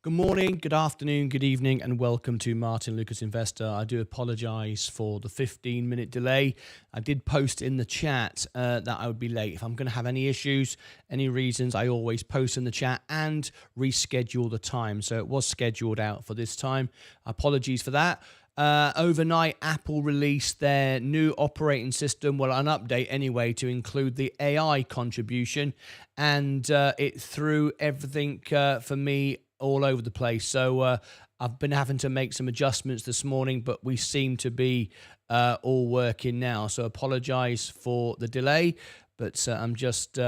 Good morning, good afternoon, good evening, and welcome to Martyn Lucas Investor. I do apologize for the 15-minute delay. I did post in the chat that I would be late. If I'm going to have any issues, any reasons, I always post in the chat and reschedule the time. So it was scheduled out for this time. Apologies for that. Overnight, Apple released their new operating system, well, an update anyway, to include the AI contribution, and it threw everything for me all over the place. So I've been having to make some adjustments this morning, but we seem to be all working now. So apologize for the delay, but I'm just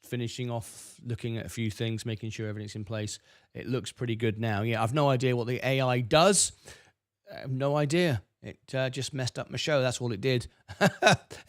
finishing off looking at a few things, making sure everything's in place. It looks pretty good now. Yeah, I've no idea what the AI does. I have no idea. It just messed up my show. That's all it did.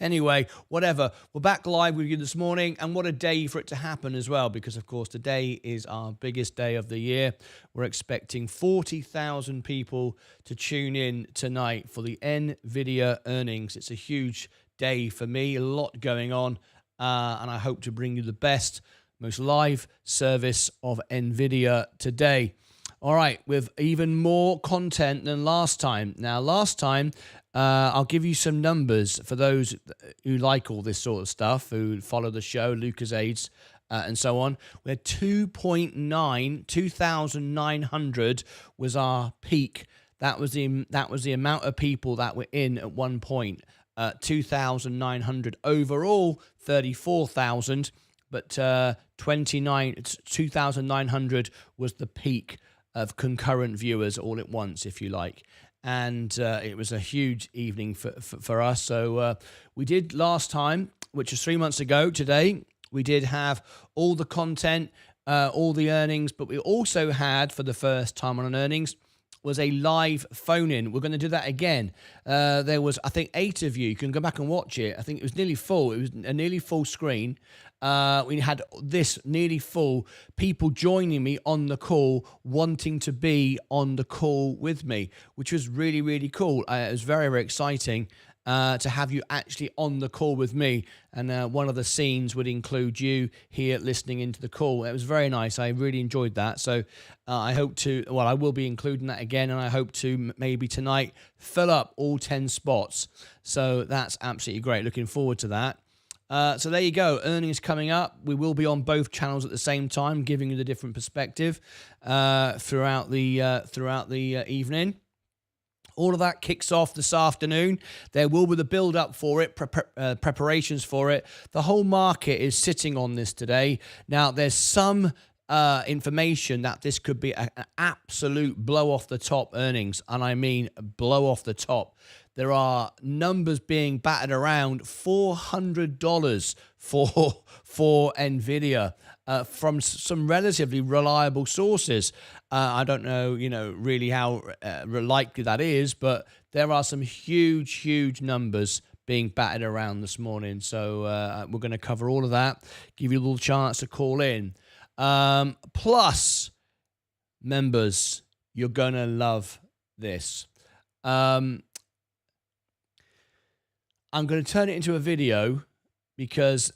Anyway, whatever. We're back live with you this morning, and what a day for it to happen as well, because, of course, today is our biggest day of the year. We're expecting 40,000 people to tune in tonight for the NVIDIA earnings. It's a huge day for me, a lot going on, and I hope to bring you the best, most live service of NVIDIA today. All right, with even more content than last time. Now, last time, I'll give you some numbers for those who like all this sort of stuff, who follow the show, Lucas Aids, and so on. We had 2,900 was our peak. That was the amount of people that were in at one point. 2,900 overall, 34,000, but 2,900 was the peak of concurrent viewers all at once, if you like. And it was a huge evening for us. So we did last time, which was 3 months ago today, we did have all the content, all the earnings, but we also had, for the first time on an earnings, was a live phone-in. We're going to do that again. There was, I think, 8 of you. You can go back and watch it. I think it was nearly full. It was a nearly full screen. We had this nearly full, people joining me on the call, wanting to be on the call with me, which was really, really cool. It was very, very exciting to have you actually on the call with me. And one of the scenes would include you here listening into the call. It was very nice. I really enjoyed that. So I hope to, well, I will be including that again, and I hope to maybe tonight fill up all 10 spots. So that's absolutely great. Looking forward to that. So there you go. Earnings coming up. We will be on both channels at the same time, giving you the different perspective throughout the evening. All of that kicks off this afternoon. There will be the build-up for it, preparations for it. The whole market is sitting on this today. Now, there's some information that this could be an absolute blow-off-the-top earnings, and I mean blow off the top. There are numbers being batted around, $400 for NVIDIA from some relatively reliable sources. I don't know, really how likely that is, but there are some huge, huge numbers being batted around this morning. So we're going to cover all of that, give you a little chance to call in. Plus, members, you're going to love this. I'm going to turn it into a video because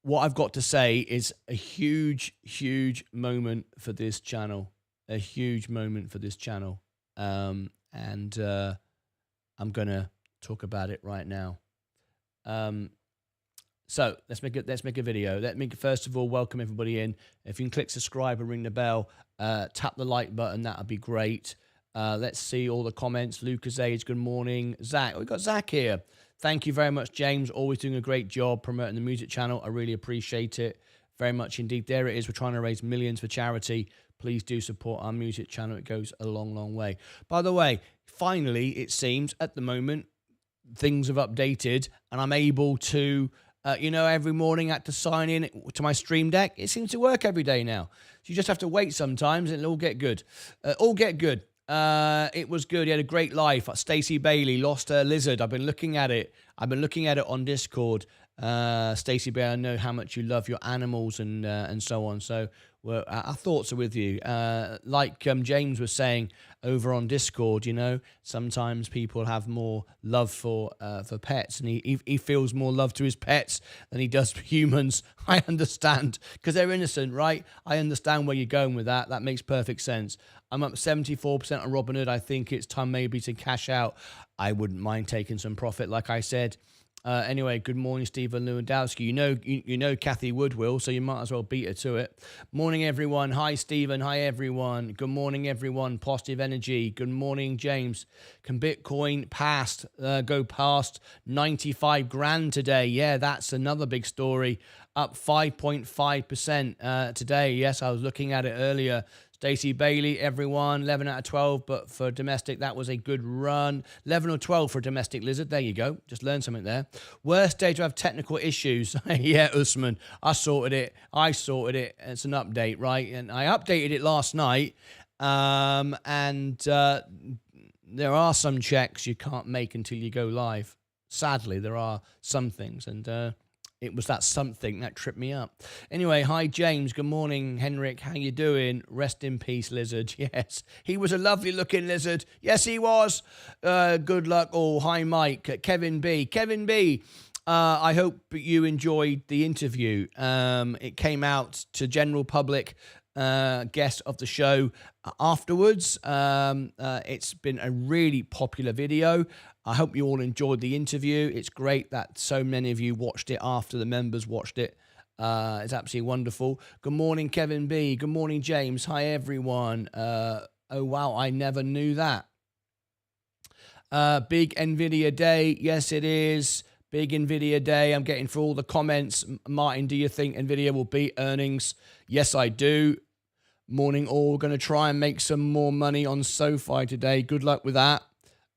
what I've got to say is a huge, huge moment for this channel. A huge moment for this channel. And I'm going to talk about it right now. So let's make a video. Let me first of all welcome everybody in. If you can click subscribe and ring the bell, tap the like button, that would be great. Let's see all the comments. Lucas Age, good morning. Zach, we've got Zach here. Thank you very much, James. Always doing a great job promoting the music channel. I really appreciate it very much indeed. There it is. We're trying to raise millions for charity. Please do support our music channel. It goes a long, long way. By the way, finally, it seems at the moment, things have updated and I'm able to, every morning I have to sign in to my Stream Deck. It seems to work every day now. So you just have to wait sometimes and it'll all get good. It was good. He had a great life. Stacey Bailey lost her lizard. I've been looking at it on Discord. Stacey Bailey, I know how much you love your animals and so on. So Well, our thoughts are with you. Like James was saying over on Discord, sometimes people have more love for pets, and he feels more love to his pets than he does for humans. I understand, because they're innocent, right? I understand where you're going with that. That makes perfect sense. I'm up 74% on Robinhood. I think it's time maybe to cash out. I wouldn't mind taking some profit, like I said. Anyway, good morning, Stephen Lewandowski. You know Kathy Wood will, so you might as well beat her to it. Morning, everyone. Hi, Stephen. Hi, everyone. Good morning, everyone. Positive energy. Good morning, James. Can Bitcoin go past 95 grand today? Yeah, that's another big story. Up 5.5% today. Yes, I was looking at it earlier. Stacey Bailey, everyone, 11 out of 12, but for domestic, that was a good run. 11 or 12 for domestic lizard. There you go. Just learned something there. Worst day to have technical issues. Yeah, Usman, I sorted it. It's an update, right? And I updated it last night. And there are some checks you can't make until you go live. Sadly, there are some things, and it was that something that tripped me up. Anyway, hi, James. Good morning, Henrik. How you doing? Rest in peace, lizard. Yes, he was a lovely-looking lizard. Yes, he was. Good luck. Oh, hi, Mike. Kevin B. I hope you enjoyed the interview. It came out to general public guest of the show afterwards. It's been a really popular video. I hope you all enjoyed the interview. It's great that so many of you watched it after the members watched it. It's absolutely wonderful. Good morning, Kevin B. Good morning, James. Hi, everyone. Oh, wow, I never knew that. Big NVIDIA day. Yes, it is. Big NVIDIA day. I'm getting through all the comments. Martin, do you think NVIDIA will beat earnings? Yes, I do. Morning all. Going to try and make some more money on SoFi today. Good luck with that.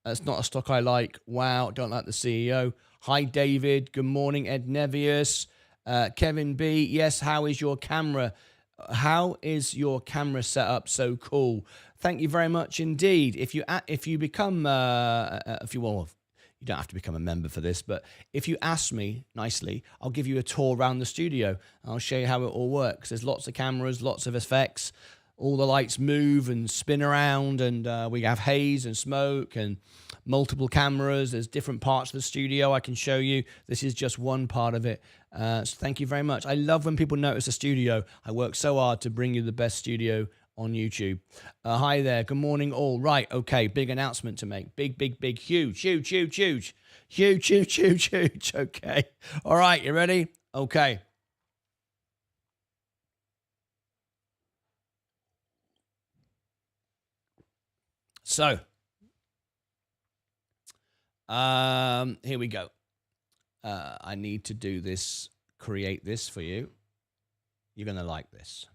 That's not a stock I like. Wow, don't like the CEO. Hi, David. Good morning, Ed Nevius. Kevin B. Yes, how is your camera? How is your camera set up? So cool. Thank you very much indeed. If you become, you don't have to become a member for this, but if you ask me nicely, I'll give you a tour around the studio. I'll show you how it all works. There's lots of cameras, lots of effects. All the lights move and spin around, and we have haze and smoke and multiple cameras. There's different parts of the studio I can show you. This is just one part of it. So thank you very much. I love when people notice the studio. I work so hard to bring you the best studio on YouTube. Hi there. Good morning all. Right. Okay. Big announcement to make. Big, huge. Okay. All right. You ready? Okay. So, here we go. I need to do this, create this for you. You're going to like this.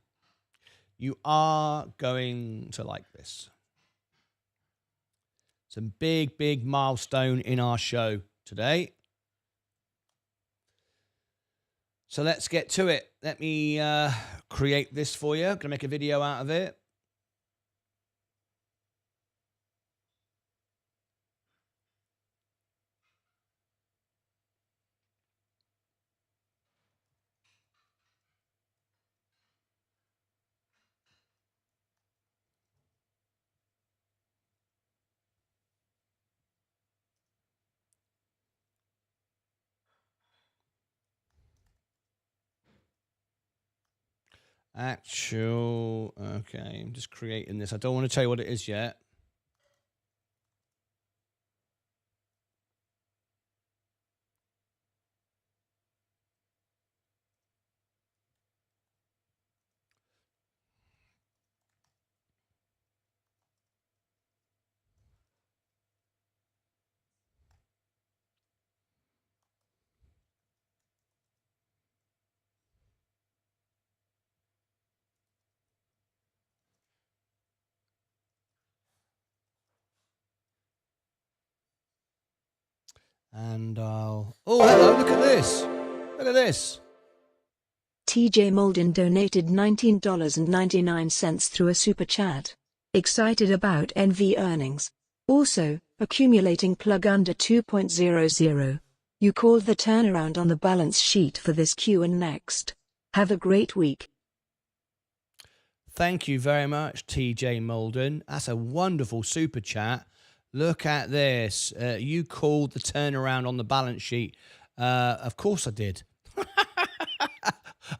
You are going to like this. It's a big milestone in our show today. So let's get to it. Let me create this for you. I'm going to make a video out of it. Okay, I'm just creating this. I don't want to tell you what it is yet. And I'll... Oh, hello, look at this. Look at this. TJ Molden donated $19.99 through a super chat. Excited about NV earnings. Also, accumulating plug under 2.00. You called the turnaround on the balance sheet for this Q and next. Have a great week. Thank you very much, TJ Molden. That's a wonderful super chat. Look at this. You called the turnaround on the balance sheet. Of course I did.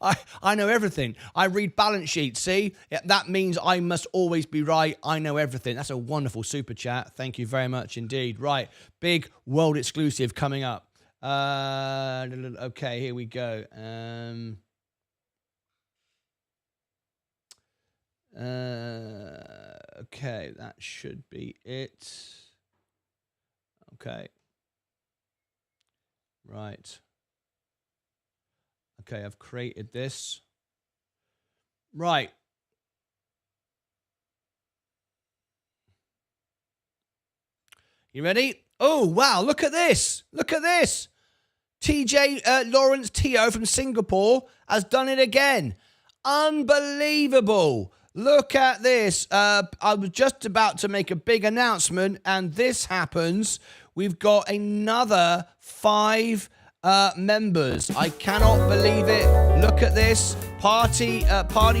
I know everything. I read balance sheets. See, that means I must always be right. I know everything. That's a wonderful super chat. Thank you very much indeed. Right, big world exclusive coming up. Okay, here we go. Okay, that should be it. Okay. Right. Okay, I've created this. Right. You ready? Oh, wow, look at this. Look at this. TJ Lawrence Teo from Singapore has done it again. Unbelievable. Look at this. I was just about to make a big announcement, and this happens. We've got another 5 members. I cannot believe it. Look at this. Party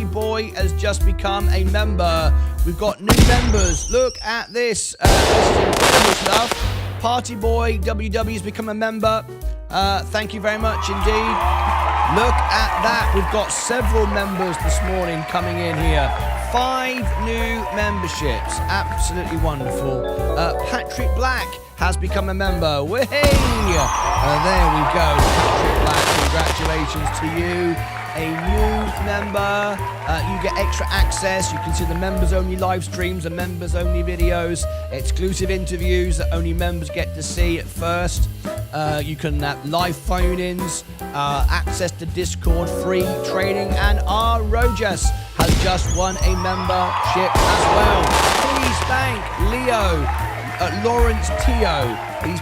Boy has just become a member. We've got new members. Look at this. This is incredible stuff. Party Boy WW has become a member. Thank you very much indeed. Look at that. We've got several members this morning coming in here. 5 new memberships. Absolutely wonderful. Patrick Black has become a member. Way! There we go. Patrick Black, congratulations to you. A new member. You get extra access. You can see the members-only live streams, the members-only videos, exclusive interviews that only members get to see at first. You can have live phone-ins, access to Discord, free training, and R. Rojas has just won a membership as well. Please thank Leo. Lawrence Teo, he's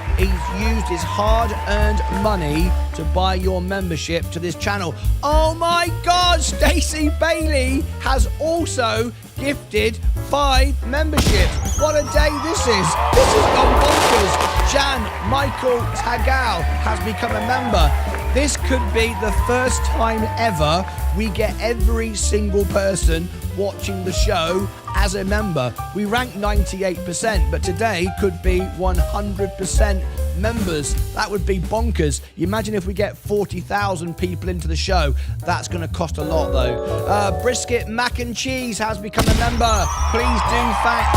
used his hard-earned money to buy your membership to this channel. Oh my God, Stacey Bailey has also gifted 5 memberships. What a day this is. This is gone bonkers. Jan Michael Tagal has become a member. This could be the first time ever we get every single person watching the show as a member. We rank 98%, but today could be 100% members. That would be bonkers. You imagine if we get 40,000 people into the show. That's going to cost a lot, though. Brisket Mac and Cheese has become a member. Please do thank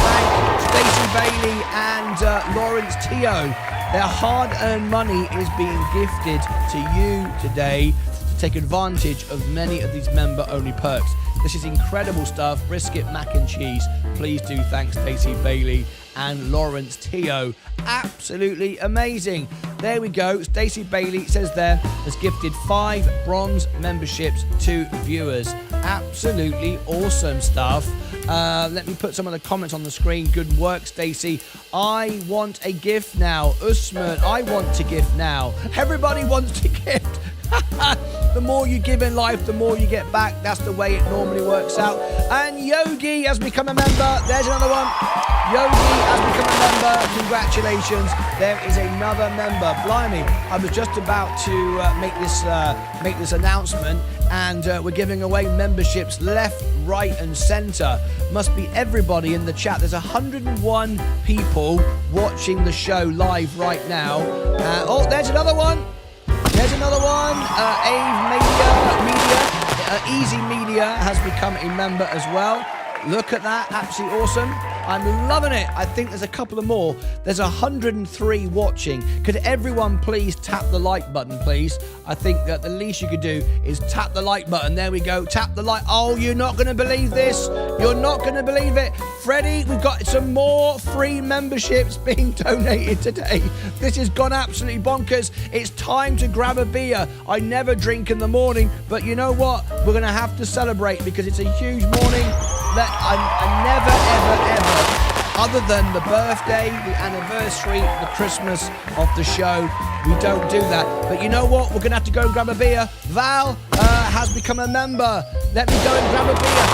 Stacey Bailey and Lawrence Teo. Their hard-earned money is being gifted to you today to take advantage of many of these member-only perks. This is incredible stuff. Brisket Mac and Cheese. Please do thank Stacey Bailey and Lawrence Teo. Absolutely amazing. There we go. Stacey Bailey says there has gifted 5 bronze memberships to viewers. Absolutely awesome stuff. Let me put some of the comments on the screen. Good work, Stacey. I want a gift now. Usman, I want to gift now. Everybody wants to gift. The more you give in life, the more you get back. That's the way it normally works out. And Yogi has become a member. There's another one. Yogi has become a member. Congratulations. There is another member. Blimey, I was just about to make this announcement, and we're giving away memberships left, right, and centre. Must be everybody in the chat. There's 101 people watching the show live right now. Oh, there's another one. There's another one. Easy Media has become a member as well. Look at that. Absolutely awesome. I'm loving it. I think there's a couple of more. There's 103 watching. Could everyone please tap the like button, please? I think that the least you could do is tap the like button. There we go. Tap the like. Oh, you're not going to believe this. You're not going to believe it. Freddie, we've got some more free memberships being donated today. This has gone absolutely bonkers. It's time to grab a beer. I never drink in the morning, but you know what? We're going to have to celebrate because it's a huge morning. I never, ever, other than the birthday, the anniversary, the Christmas of the show, we don't do that. But you know what? We're going to have to go and grab a beer. Val has become a member. Let me go and grab a beer.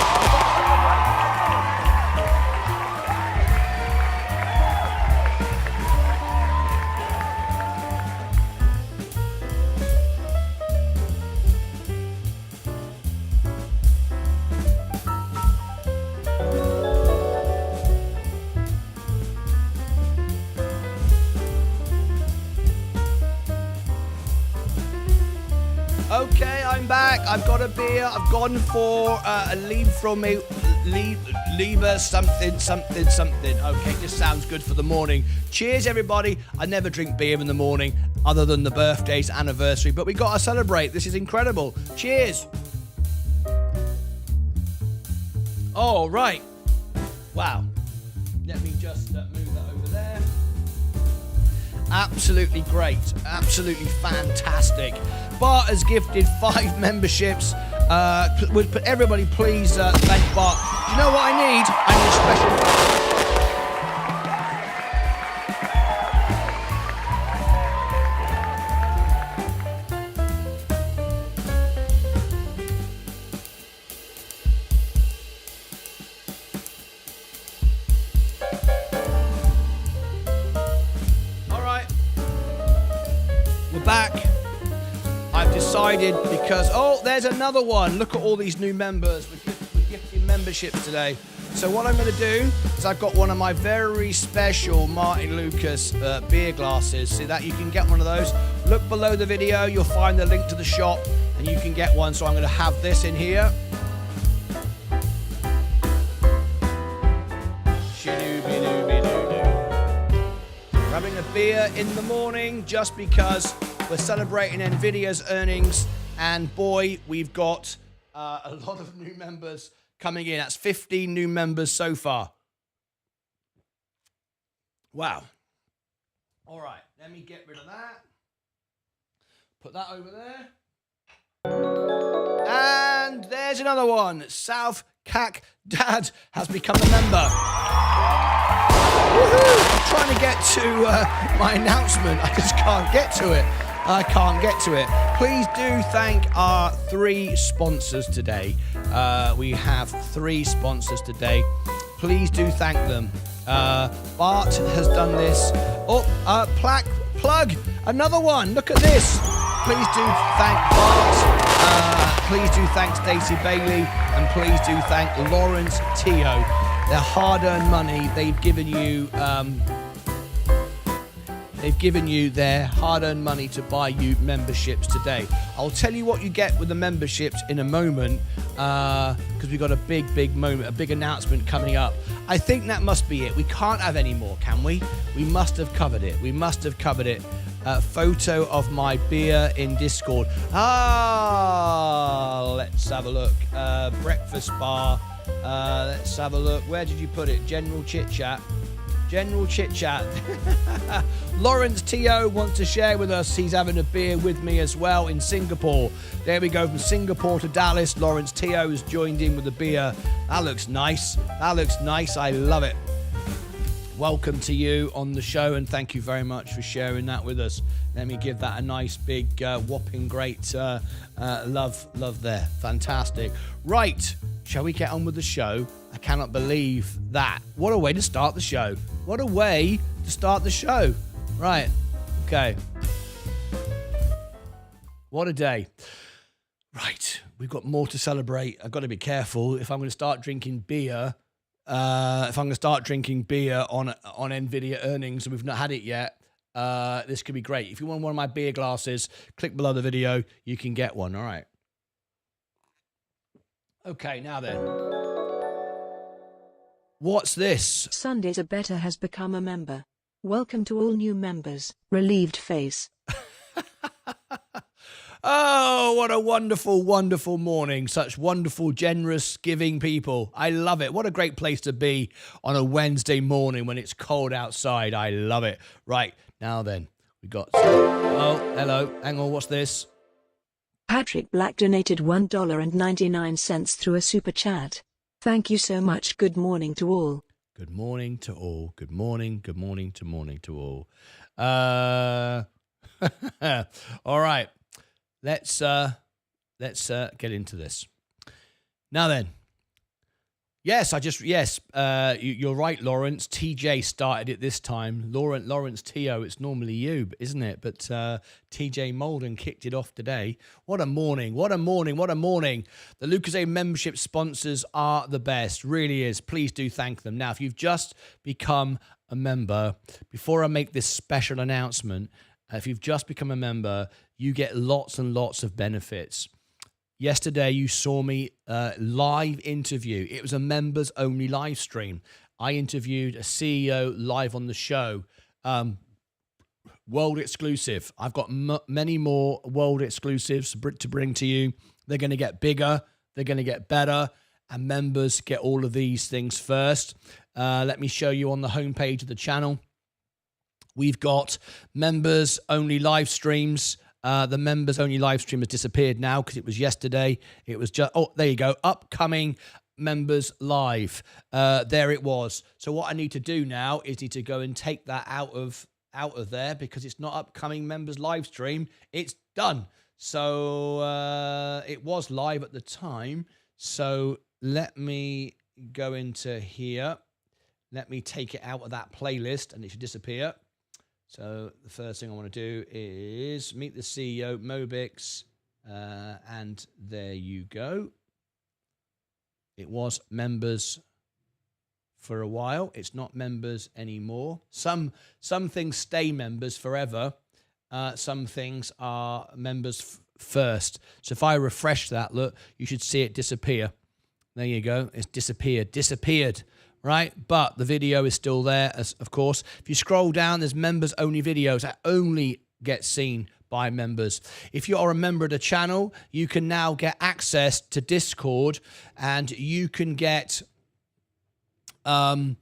back. I've got a beer. I've gone for a leave from me. Lieber something. Okay, this sounds good for the morning. Cheers, everybody. I never drink beer in the morning other than the birthday's anniversary, but we got to celebrate. This is incredible. Cheers. All right. Wow. Let me just move that over there. Absolutely great. Absolutely fantastic. Bart has gifted 5 memberships. Would everybody please thank Bart. You know what I need? I need a special... Because, oh, there's another one. Look at all these new members. We're gifting memberships today. So what I'm going to do is I've got one of my very special Martin Lucas beer glasses. See that? You can get one of those. Look below the video. You'll find the link to the shop and you can get one. So I'm going to have this in here. Grabbing a beer in the morning just because we're celebrating NVIDIA's earnings. And boy, we've got a lot of new members coming in. That's 15 new members so far. Wow. All right, let me get rid of that. Put that over there. And there's another one. South Cac Dad has become a member. Woohoo! I'm trying to get to my announcement. I just can't get to it. Please do thank our 3 sponsors today. We have 3 sponsors today. Please do thank them. Bart has done this. Oh, plug, another one. Look at this. Please do thank Bart. Please do thank Stacey Bailey. And please do thank Lawrence Teo. Their hard-earned money, they've given you... They've given you their hard-earned money to buy you memberships today. I'll tell you what you get with the memberships in a moment because we've got a big moment, a big announcement coming up. I think that must be it. We can't have any more, can we? We must have covered it. Photo of my beer in Discord. Let's have a look. Breakfast bar. Let's have a look. Where did you put it? General chit chat. Lawrence Teo wants to share with us he's having a beer with me as well in Singapore. There we go, from Singapore to Dallas. Lawrence Teo has joined in with a beer. That looks nice. I love it. Welcome to you on the show and thank you very much for sharing that with us. Let me give that a nice big whopping great love there. Fantastic. Right, shall we get on with the show? I cannot believe that. What a way to start the show. Right, okay. What a day. Right, we've got more to celebrate. I've got to be careful if I'm going to start drinking beer. On NVIDIA earnings and we've not had it yet, this could be great. If you want one of my beer glasses, click below the video. You can get one, all right. Okay, now then. What's this? Sundays Are Better has become a member. Welcome to all new members. Relieved face. Oh, what a wonderful, wonderful morning. Such wonderful, generous, giving people. I love it. What a great place to be on a Wednesday morning when it's cold outside. I love it. Right, now then, we got... Oh, hello. Hang on, what's this? Patrick Black donated $1.99 through a super chat. Thank you so much. Good morning to all. Good morning to all. Good morning to all. All right. Let's get into this. Now then. Yes, you're right, Lawrence. TJ started it this time. Lawrence Teo, it's normally you, isn't it? But TJ Molden kicked it off today. What a morning. The Lucozade membership sponsors are the best. Really is. Please do thank them. Now, if you've just become a member, before I make this special announcement, if you've just become a member, you get lots and lots of benefits. yesterday you saw me live interview. It was a members only live stream. I interviewed a CEO live on the show. World exclusive. I've got many more world exclusives to bring to you. They're going to get bigger. They're going to get better. And members get all of these things first. Let me show you on the homepage of the channel. We've got members only live streams. The members only live stream has disappeared now because it was yesterday. It was just, oh, there you go. Upcoming members live. There it was. So what I need to do now is need to go and take that out of there because it's not upcoming members live stream. It's done. So it was live at the time. So let me go into here. Let me take it out of that playlist and it should disappear. So the first thing I want to do is meet the CEO, Mobix, and there you go. It was members for a while. It's not members anymore. Some things stay members forever. Some things are members first. So if I refresh that, look, you should see it disappear. There you go. It's disappeared, right? But the video is still there, of course. If you scroll down, there's members only videos that only get seen by members. If you are a member of the channel, you can now get access to Discord, and you can get live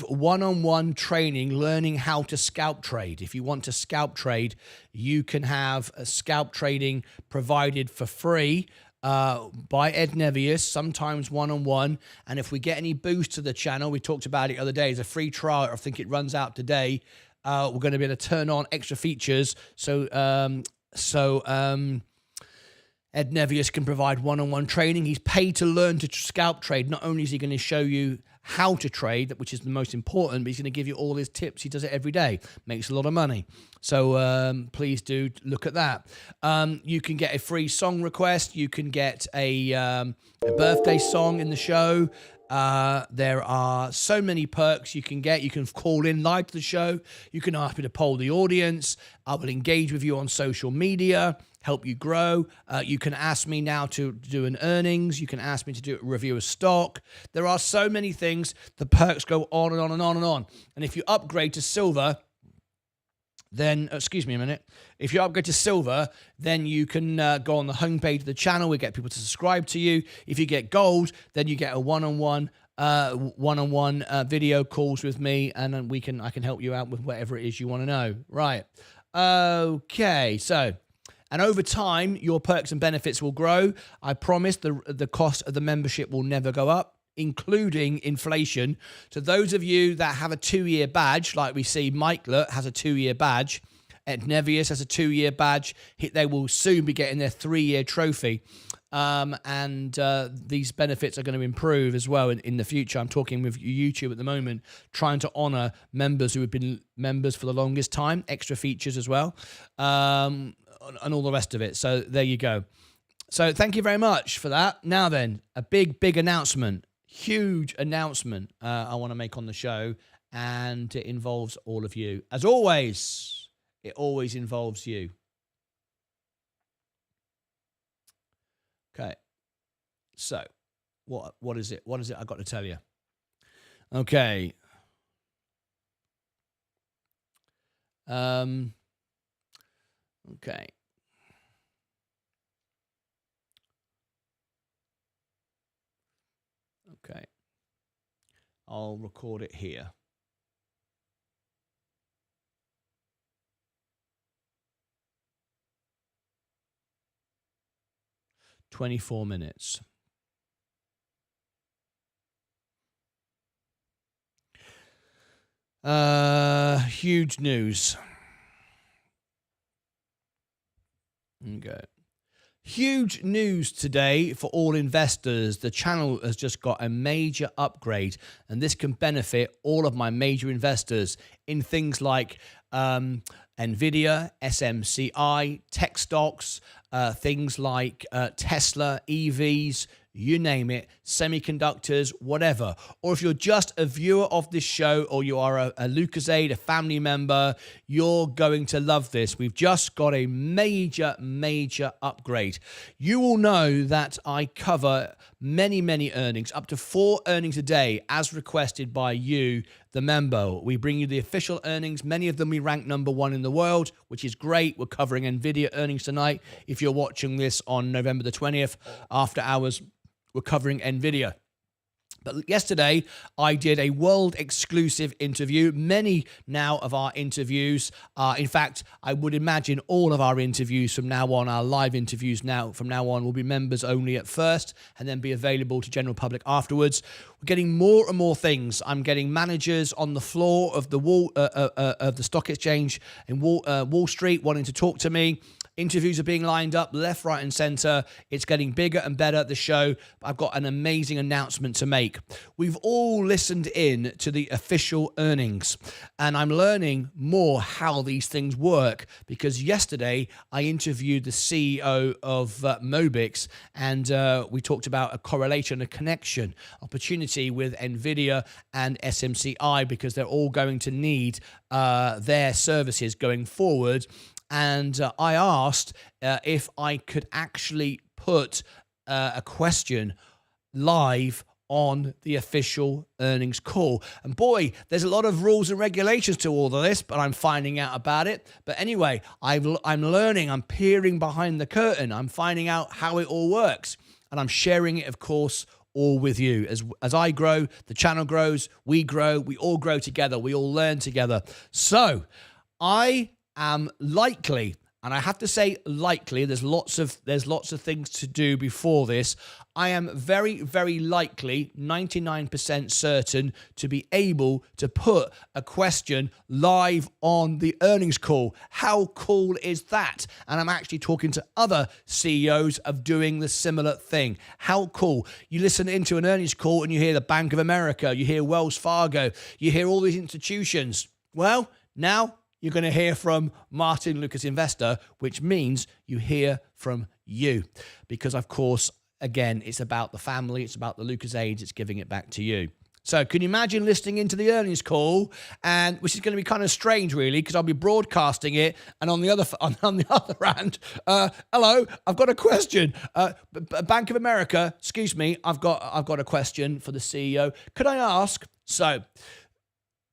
one-on-one training learning how to scalp trade. If you want to scalp trade, you can have a scalp trading provided for free by Ed Nevius, sometimes one-on-one. And if we get any boost to the channel, we talked about it the other day, it's a free trial. I think it runs out today. We're going to be able to turn on extra features. So Ed Nevius can provide one-on-one training. He's paid to learn to scalp trade. Not only is he going to show you how to trade, which is the most important, but he's going to give you all his tips. He does it every day. Makes a lot of money. So please do look at that. You can get a free song request. You can get a birthday song in the show. There are so many perks you can get. You can call in live to the show. You can ask me to poll the audience. I will engage with you on social media, help you grow. You can ask me now to do an earnings. You can ask me to do a review of stock. There are so many things. The perks go on and on and on and on. And if you upgrade to silver, then, excuse me a minute, if you upgrade to silver, then you can go on the homepage of the channel. We get people to subscribe to you. If you get gold, then you get a one-on-one video calls with me, and then I can help you out with whatever it is you want to know. Right. Okay. So, and over time, your perks and benefits will grow. I promise the cost of the membership will never go up, including inflation. So those of you that have a 2-year badge, like we see Mikelet has a 2-year badge, Ed Nevius has a 2-year badge, they will soon be getting their 3-year trophy. These benefits are going to improve as well in the future. I'm talking with YouTube at the moment, trying to honor members who have been members for the longest time, extra features as well, and all the rest of it. So there you go. So thank you very much for that. Now then, a big announcement. Huge announcement I want to make on the show, and it involves all of you. As always, it always involves you. Okay, so what is it? What is it I've got to tell you? Okay. Okay. Okay, I'll record it here. "24 minutes. Huge news. Okay. Huge news today for all investors. The channel has just got a major upgrade, and this can benefit all of my major investors in things like NVIDIA, SMCI, tech stocks, things like Tesla, EVs, you name it, semiconductors, whatever. Or if you're just a viewer of this show, or you are a Lucasade, a family member, you're going to love this. We've just got a major upgrade. You will know that I cover many earnings, up to 4 earnings a day, as requested by you, the member. We bring you the official earnings. Many of them we rank #1 in the world, which is great. We're covering NVIDIA earnings tonight. If you're watching this on November the 20th, after hours, we're covering NVIDIA. But yesterday, I did a world exclusive interview. Many now of our interviews, in fact, I would imagine all of our interviews from now on, our live interviews from now on, will be members only at first and then be available to general public afterwards. We're getting more and more things. I'm getting managers on the floor of the stock exchange in Wall Street wanting to talk to me. Interviews are being lined up left, right, and center. It's getting bigger and better, the show. I've got an amazing announcement to make. We've all listened in to the official earnings, and I'm learning more how these things work, because yesterday I interviewed the CEO of Mobix, and we talked about a correlation, a connection, opportunity with NVIDIA and SMCI, because they're all going to need their services going forward. And I asked if I could actually put a question live on the official earnings call. And boy, there's a lot of rules and regulations to all of this, but I'm finding out about it. But anyway, I'm learning, I'm peering behind the curtain, I'm finding out how it all works. And I'm sharing it, of course, all with you. As I grow, the channel grows, we all grow together, we all learn together. So I am likely, and I have to say likely, there's lots of things to do before this. I am very likely, 99% certain, to be able to put a question live on the earnings call. How cool is that? And I'm actually talking to other CEOs of doing the similar thing. How cool. You listen into an earnings call and you hear the Bank of America, you hear Wells Fargo, you hear all these institutions. Well, now you're going to hear from Martyn Lucas Investor, which means you hear from you. Because, of course, again, it's about the family, it's about the Lucasades, it's giving it back to you. So can you imagine listening into the earnings call, and which is going to be kind of strange, really, because I'll be broadcasting it, and on the other hand, hello, I've got a question. Bank of America, excuse me, I've got a question for the CEO. Could I ask? So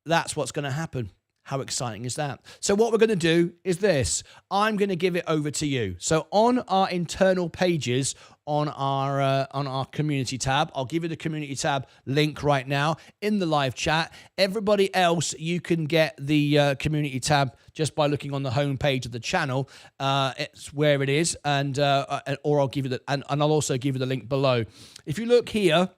that's what's going to happen. How exciting is that? So what we're going to do is this. I'm going to give it over to you. So on our internal pages, on our community tab, I'll give you the community tab link right now in the live chat. Everybody else, you can get the community tab just by looking on the home page of the channel. It's where it is, and or I'll give you and I'll also give you the link below. If you look here,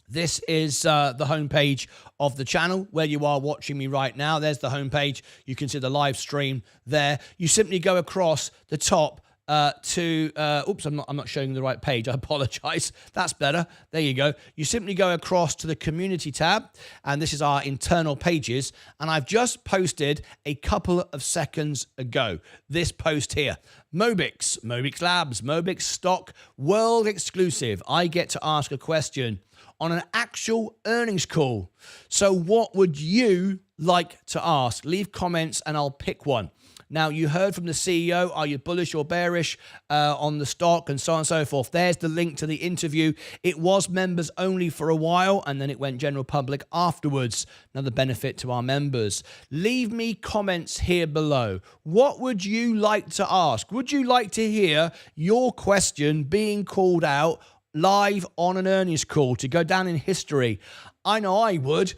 this is the homepage of the channel where you are watching me right now. There's the homepage. You can see the live stream there. You simply go across the top to oops, I'm not showing the right page. I apologize. That's better. There you go. You simply go across to the community tab, and this is our internal pages. And I've just posted a couple of seconds ago this post here. Mobix Labs, Mobix stock, world exclusive. I get to ask a question on an actual earnings call. So what would you like to ask? Leave comments and I'll pick one. Now, you heard from the CEO, are you bullish or bearish on the stock, and so on and so forth. There's the link to the interview. It was members only for a while, and then it went general public afterwards. Another benefit to our members. Leave me comments here below. What would you like to ask? Would you like to hear your question being called out live on an earnings call to go down in history? I know I would.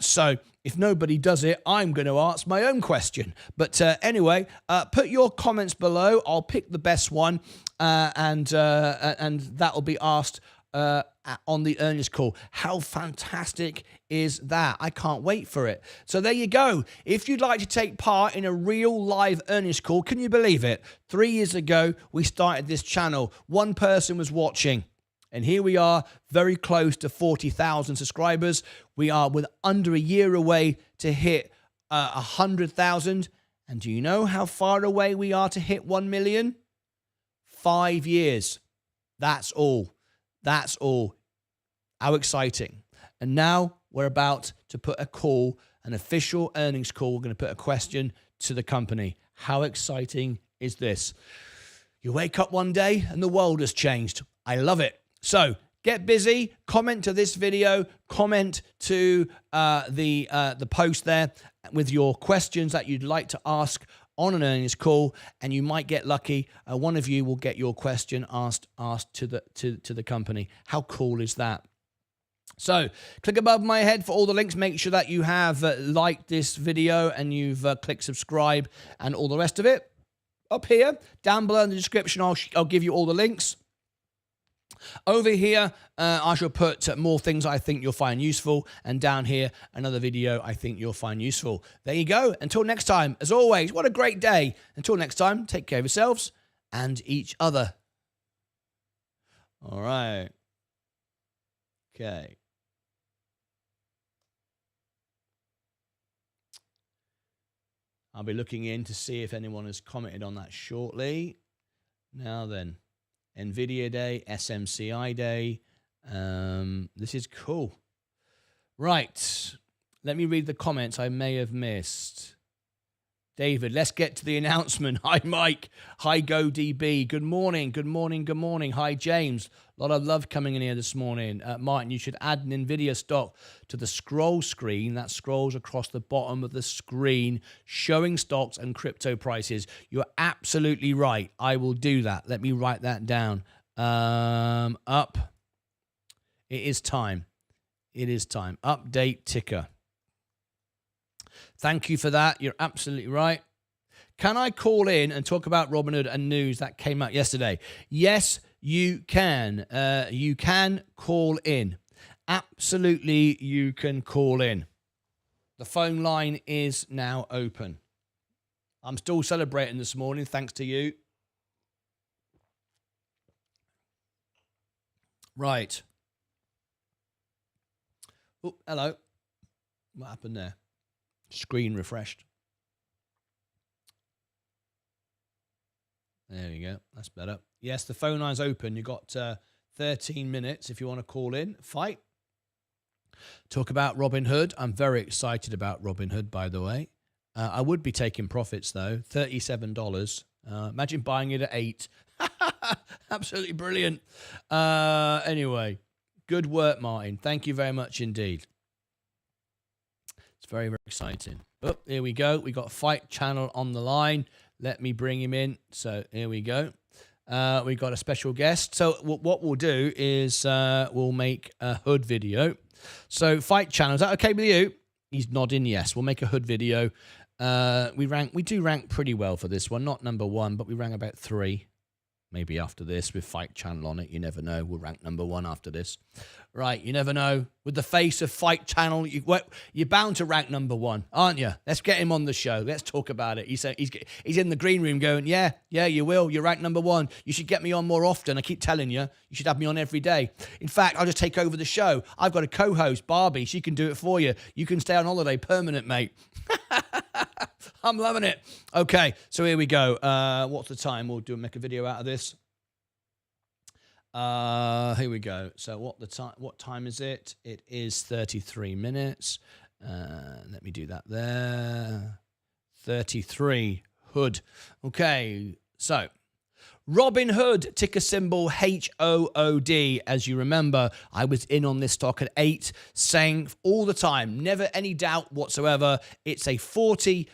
So if nobody does it, I'm going to ask my own question. But anyway, put your comments below. I'll pick the best one, and that will be asked on the earnings call. How fantastic is that? I can't wait for it. So there you go. If you'd like to take part in a real live earnings call, can you believe it? 3 years ago, we started this channel. One person was watching. And here we are, very close to 40,000 subscribers. We are with under a year away to hit 100,000. And do you know how far away we are to hit 1 million? 5 years. That's all. That's all. How exciting. And now we're about to put a call, an official earnings call. We're going to put a question to the company. How exciting is this? You wake up one day and the world has changed. I love it. So get busy, comment to this video, comment to the post there with your questions that you'd like to ask on an earnings call, and you might get lucky. One of you will get your question asked to the company. How cool is that? So click above my head for all the links. Make sure that you have liked this video and you've clicked subscribe and all the rest of it. Up here, down below in the description, I'll give you all the links. Over here, I shall put more things I think you'll find useful. And down here, another video I think you'll find useful. There you go. Until next time, as always, what a great day. Until next time, take care of yourselves and each other. All right. Okay. I'll be looking in to see if anyone has commented on that shortly. Now then, NVIDIA Day, SMCI Day. This is cool. Right. Let me read the comments I may have missed. David, let's get to the announcement. Hi, Mike. Hi, GoDB. Good morning. Good morning. Good morning. Hi, James. A lot of love coming in here this morning. Martyn, you should add an NVIDIA stock to the scroll screen that scrolls across the bottom of the screen, showing stocks and crypto prices. You're absolutely right. I will do that. Let me write that down. Up. It is time. It is time. Update ticker. Thank you for that. You're absolutely right. Can I call in and talk about Robinhood and news that came out yesterday? Yes, you can. You can call in. Absolutely, you can call in. The phone line is now open. I'm still celebrating this morning, thanks to you. Right. Oh, hello. What happened there? Screen refreshed. There you go. That's better. Yes, the phone line's open. You've got 13 minutes if you want to call in. Fight. Talk about Robinhood. I'm very excited about Robinhood, by the way. I would be taking profits, though. $37. Imagine buying it at $8. Absolutely brilliant. Anyway, good work, Martyn. Thank you very much indeed. It's very, very exciting. Oh, here we go. We got Fight Channel on the line. Let me bring him in. So here we go. We got a special guest. So what we'll do is we'll make a hood video. So Fight Channel, is that okay with you? He's nodding yes. We'll make a hood video. We do rank pretty well for this one. Not number one, but we rank about 3. Maybe after this with Fight Channel on it. You never know. We'll rank number 1 after this. Right, you never know. With the face of Fight Channel, you're bound to rank number 1, aren't you? Let's get him on the show. Let's talk about it. He's in the green room going, yeah, you will. You're ranked number 1. You should get me on more often. I keep telling you, you should have me on every day. In fact, I'll just take over the show. I've got a co-host, Barbie. She can do it for you. You can stay on holiday permanent, mate. I'm loving it. Okay, so here we go. What's the time? We'll make a video out of this. Here we go. So what time is it? It is 33 minutes. Let me do that there. 33 hood. Okay, so Robinhood, ticker symbol HOOD. As you remember, I was in on this stock at 8, saying all the time, never any doubt whatsoever, it's a $40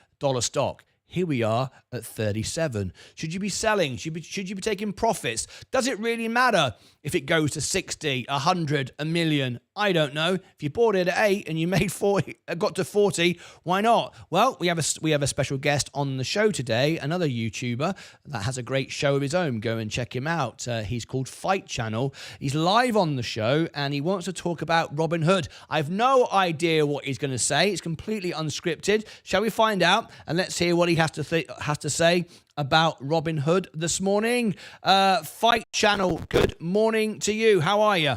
stock. Here we are at 37. Should you be selling? Should you be taking profits? Does it really matter if it goes to 60, 100, a million? I don't know. If you bought it at 8 and you made 40, got to 40, why not? Well, we have a special guest on the show today, another YouTuber that has a great show of his own. Go and check him out. He's called Fight Channel. He's live on the show and he wants to talk about Robinhood. I have no idea what he's going to say. It's completely unscripted. Shall we find out? And let's hear what he has to say about Robinhood this morning. Fight Channel, good morning to you. How are you?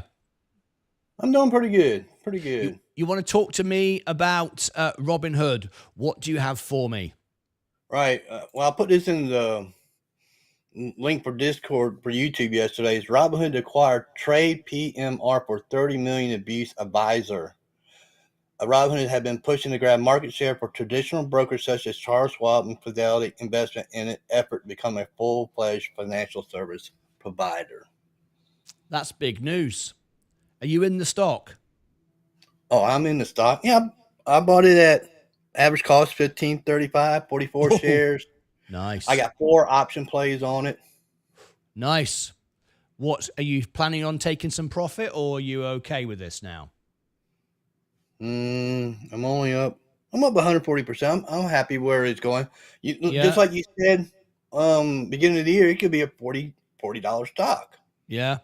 I'm doing pretty good. Pretty good. You want to talk to me about Robinhood? What do you have for me? Right. Well, I'll put this in the link for Discord for YouTube yesterday is Robinhood acquired Trade PMR for $30 million abuse advisor. Robinhood had been pushing to grab market share for traditional brokers such as Charles Schwab and Fidelity Investment in an effort to become a full-fledged financial service provider. That's big news. Are you in the stock? Oh, I'm in the stock. Yeah, I bought it at average cost $15.35, 44 shares. Nice. I got 4 option plays on it. Nice. What are you planning on taking some profit, or are you okay with this now? I'm only up. I'm up 140%. I'm happy where it's going. Just like you said, beginning of the year, it could be a $40 stock. Yeah,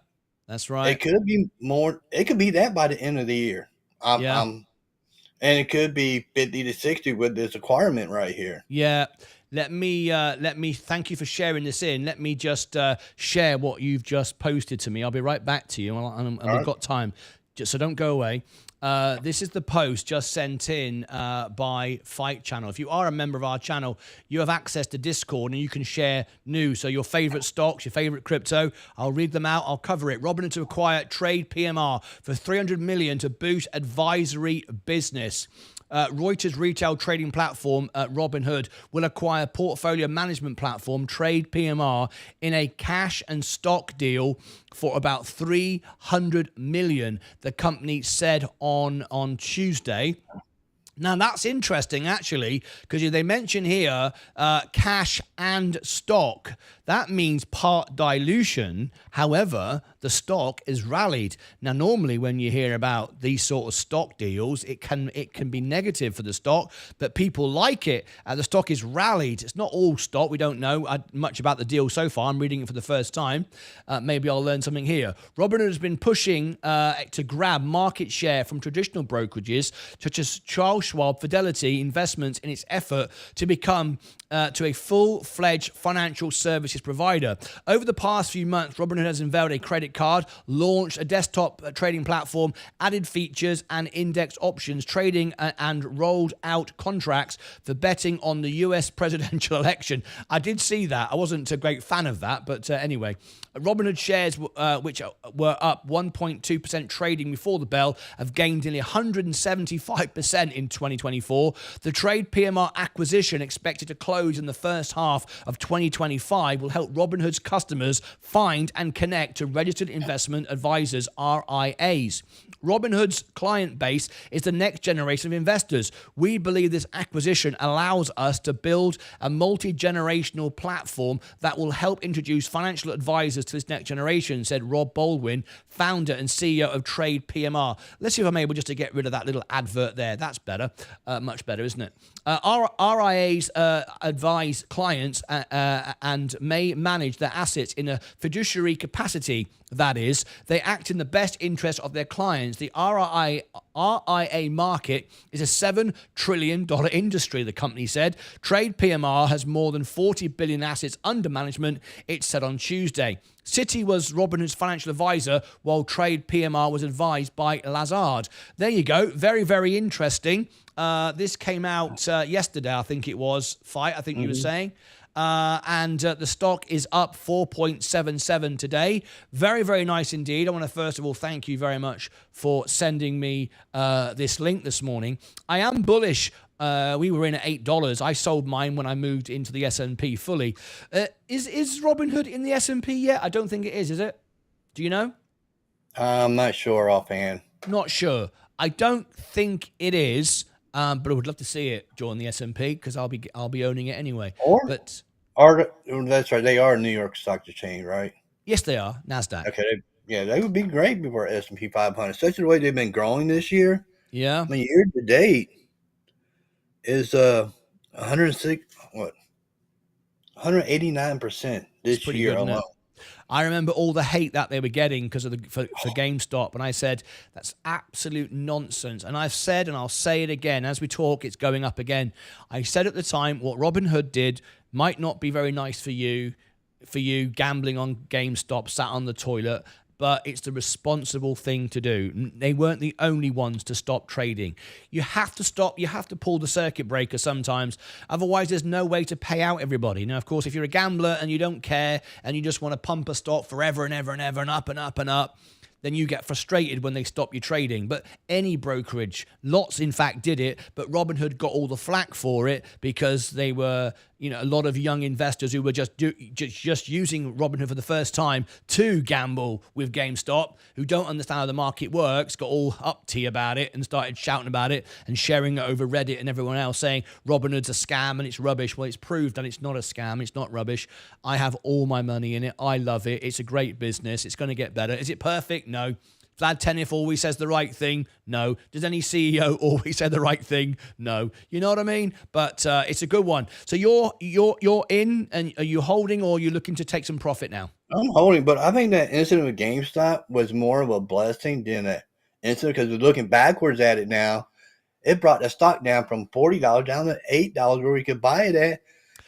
that's right. It could be more. It could be that by the end of the year. And it could be 50 to 60 with this acquirement right here. Yeah. Let me thank you for sharing this in. Let me just share what you've just posted to me. I'll be right back to you, and we've got time, so don't go away. This is the post just sent in by Fight Channel. If you are a member of our channel, you have access to Discord and you can share news. So your favorite stocks, your favorite crypto, I'll read them out. I'll cover it. Robinhood to acquire Trade PMR for $300 million to boost advisory business. Reuters retail trading platform Robinhood will acquire portfolio management platform Trade PMR in a cash and stock deal for about $300 million, the company said on Tuesday. Now, that's interesting, actually, because they mention here cash and stock. That means part dilution. However, the stock is rallied. Now, normally when you hear about these sort of stock deals, it can be negative for the stock, but people like it. The stock is rallied. It's not all stock. We don't know much about the deal so far. I'm reading it for the first time. Maybe I'll learn something here. Robinhood has been pushing to grab market share from traditional brokerages such as Charles Schwab, Fidelity Investments in its effort to become to a full-fledged financial services provider. Over the past few months, Robinhood has unveiled a credit card, launched a desktop trading platform, added features and index options trading, and rolled out contracts for betting on the US presidential election. I did see that. I wasn't a great fan of that, but anyway. Robinhood shares, which were up 1.2% trading before the bell, have gained nearly 175% in 2024. The Trade PMR acquisition, expected to close in the first half of 2025, will help Robinhood's customers find and connect to registered investment advisors, RIAs. Robinhood's client base is the next generation of investors. We believe this acquisition allows us to build a multi-generational platform that will help introduce financial advisors to this next generation, said Rob Baldwin, founder and CEO of Trade PMR. Let's see if I'm able just to get rid of that little advert there. That's better. Much better, isn't it? RIAs advise clients and may manage their assets in a fiduciary capacity. That is, they act in the best interest of their clients. The RIA market is a $7 trillion industry, the company said. Trade PMR has more than 40 billion assets under management, it said on Tuesday. Citi was Robinhood's financial advisor, while Trade PMR was advised by Lazard. There you go. Very, very interesting. This came out yesterday, I think it was, Fight, I think you were saying. And the stock is up 4.77 today. Very, very nice indeed. I want to first of all thank you very much for sending me this link this morning. I am bullish. We were in at $8. I sold mine when I moved into the S&P fully. Is Robinhood in the S&P yet? I don't think it is it? Do you know? I'm not sure offhand. Not sure. I don't think it is. But I would love to see it join the S&P because I'll be owning it anyway. That's right. They are a New York Stock Exchange, right? Yes, they are. NASDAQ. Okay. They would be great before S&P 500. Especially the way they've been growing this year. Yeah. I mean, year to date is 189% this year alone. I remember all the hate that they were getting because of for GameStop, and I said that's absolute nonsense. And I've said, and I'll say it again as we talk, it's going up again. I said at the time what Robinhood did might not be very nice for you gambling on GameStop, sat on the toilet. but it's the responsible thing to do. They weren't the only ones to stop trading. You have to stop. You have to pull the circuit breaker sometimes. Otherwise, there's no way to pay out everybody. Now, of course, if you're a gambler and you don't care and you just want to pump a stock forever and ever and ever and up and up and up, then you get frustrated when they stop you trading. But any brokerage, lots in fact did it, but Robinhood got all the flack for it because they were, a lot of young investors who were just using Robinhood for the first time to gamble with GameStop, who don't understand how the market works, got all uppity about it and started shouting about it and sharing it over Reddit and everyone else saying Robinhood's a scam and it's rubbish. Well, it's proved that it's not a scam. It's not rubbish. I have all my money in it. I love it. It's a great business. It's going to get better. Is it perfect? No. Vlad Tenev always says the right thing? No. Does any CEO always say the right thing? No. You know what I mean? But it's a good one. So you're in, and are you holding, or are you looking to take some profit now? I'm holding, but I think that incident with GameStop was more of a blessing than an incident, because we're looking backwards at it now. It brought the stock down from $40 down to $8 where we could buy it at.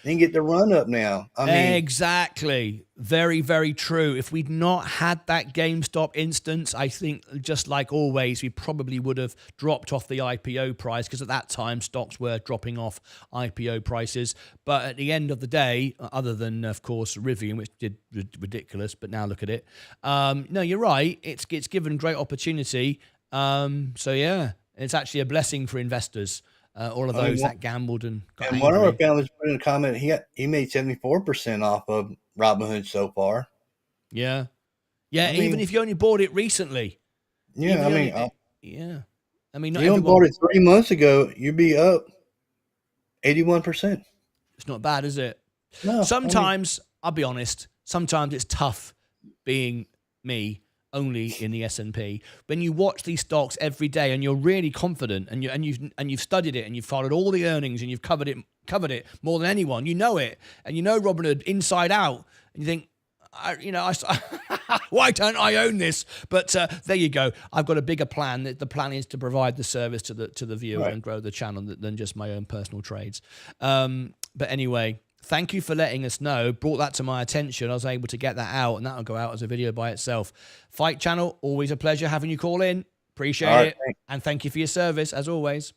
Then get the run up now. Exactly. Very, very true. If we'd not had that GameStop instance, I think just like always, we probably would have dropped off the IPO price, because at that time stocks were dropping off IPO prices. But at the end of the day, other than, of course, Rivian, which did ridiculous, but now look at it. No, you're right. It's given great opportunity. So, yeah, it's actually a blessing for investors. All of those that gambled and got angry. One of our families put in a comment, he made 74% off of Robinhood so far. Yeah. Yeah, even if you only bought it recently. Yeah, I mean, not you only bought it 3 months ago, you'd be up 81%. It's not bad, is it? No. Sometimes, I'll be honest, sometimes it's tough being me, only in the S&P. When you watch these stocks every day and you're really confident and you've studied it and you've followed all the earnings and you've covered it more than anyone, you know it, and you know Robinhood inside out, and you think, why don't I own this? But there you go. I've got a bigger plan. The plan is to provide the service to the viewer, right, and grow the channel than just my own personal trades. But anyway, thank you for letting us know. Brought that to my attention. I was able to get that out, and that'll go out as a video by itself. Fight Channel, always a pleasure having you call in. Appreciate it. Thanks. And thank you for your service, as always.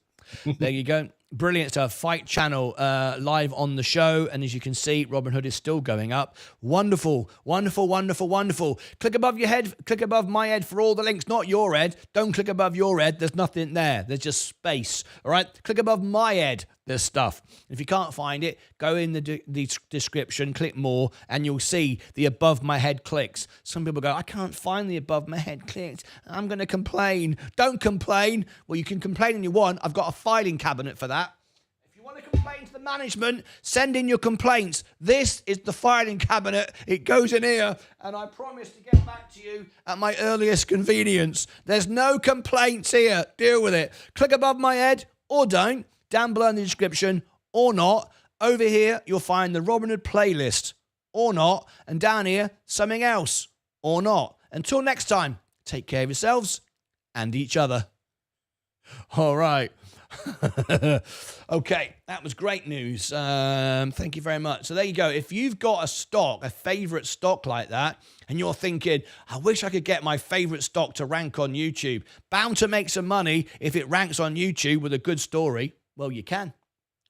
There you go. Brilliant stuff. Fight Channel live on the show. And as you can see, Robinhood is still going up. Wonderful, wonderful, wonderful, wonderful. Click above your head. Click above my head for all the links. Not your head. Don't click above your head. There's nothing there. There's just space. All right? Click above my head. There's stuff. If you can't find it, go in the description, click more, and you'll see the above my head clicks. Some people go, I can't find the above my head clicks. I'm going to complain. Don't complain. Well, you can complain when you want. I've got a filing cabinet for that. If you want to complain to the management, send in your complaints. This is the filing cabinet. It goes in here, and I promise to get back to you at my earliest convenience. There's no complaints here. Deal with it. Click above my head or don't. Down below in the description, or not. Over here, you'll find the Robinhood playlist, or not. And down here, something else, or not. Until next time, take care of yourselves and each other. All right. Okay, that was great news. Thank you very much. So there you go. If you've got a stock, a favorite stock like that, and you're thinking, I wish I could get my favorite stock to rank on YouTube, bound to make some money if it ranks on YouTube with a good story. Well, you can.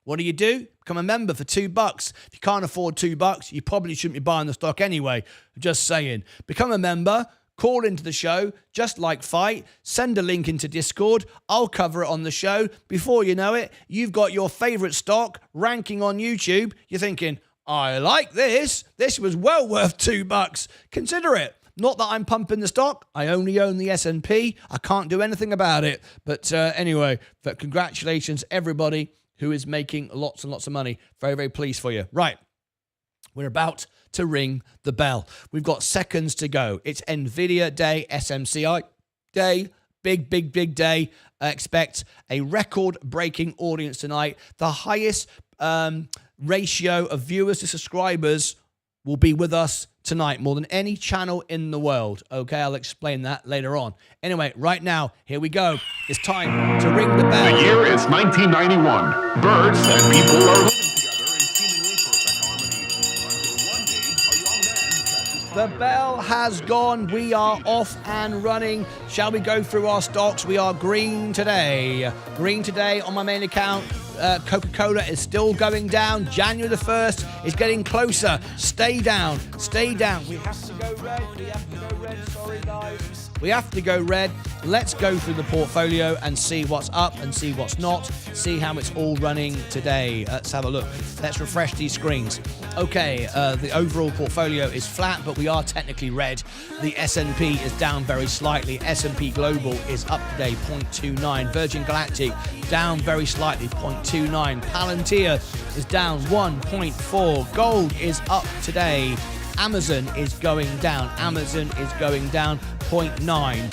What do? Become a member for $2. If you can't afford $2, you probably shouldn't be buying the stock anyway. Just saying. Become a member, call into the show, just like Fight, send a link into Discord. I'll cover it on the show. Before you know it, you've got your favorite stock ranking on YouTube. You're thinking, I like this. This was well worth $2. Consider it. Not that I'm pumping the stock. I only own the S&P. I can't do anything about it. But anyway, but congratulations, everybody who is making lots and lots of money. Very, very pleased for you. Right. We're about to ring the bell. We've got seconds to go. It's NVIDIA Day, SMCI Day. Big, big, big day. Expect a record-breaking audience tonight. The highest ratio of viewers to subscribers will be with us tonight, more than any channel in the world. Okay, I'll explain that later on. Anyway, right now, here we go. It's time to ring the bell. The year is 1991. Birds and people are living together in seemingly perfect harmony. Until one day, a young man catches The bell has gone. We are off and running. Shall we go through our stocks? We are green today. Green today on my main account. Coca-Cola is still going down. January the 1st is getting closer. Stay down. Stay down. We have to go red. We have to go red. Sorry, guys. We have to go red. Let's go through the portfolio and see what's up and see what's not. See how it's all running today. Let's have a look. Let's refresh these screens. Okay, the overall portfolio is flat, but we are technically red. The S&P is down very slightly. S&P Global is up today, 0.29. Virgin Galactic down very slightly, 0.29. Palantir is down 1.4. Gold is up today. Amazon is going down. Amazon is going down 0.9.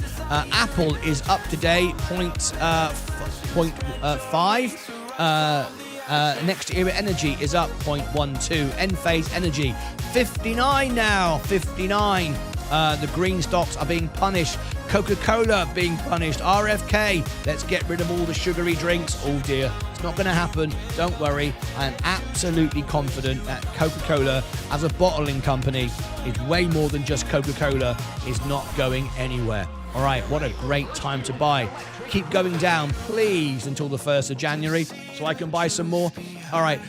Apple is up today 0.5. Next Era Energy is up 0.12. Enphase Energy 59 now. 59. The green stocks are being punished. Coca-Cola being punished. RFK, let's get rid of all the sugary drinks. Oh dear, it's not going to happen. Don't worry. I am absolutely confident that Coca-Cola as a bottling company is way more than just Coca-Cola, is not going anywhere. All right, what a great time to buy. Keep going down, please, until the 1st of January so I can buy some more. All right,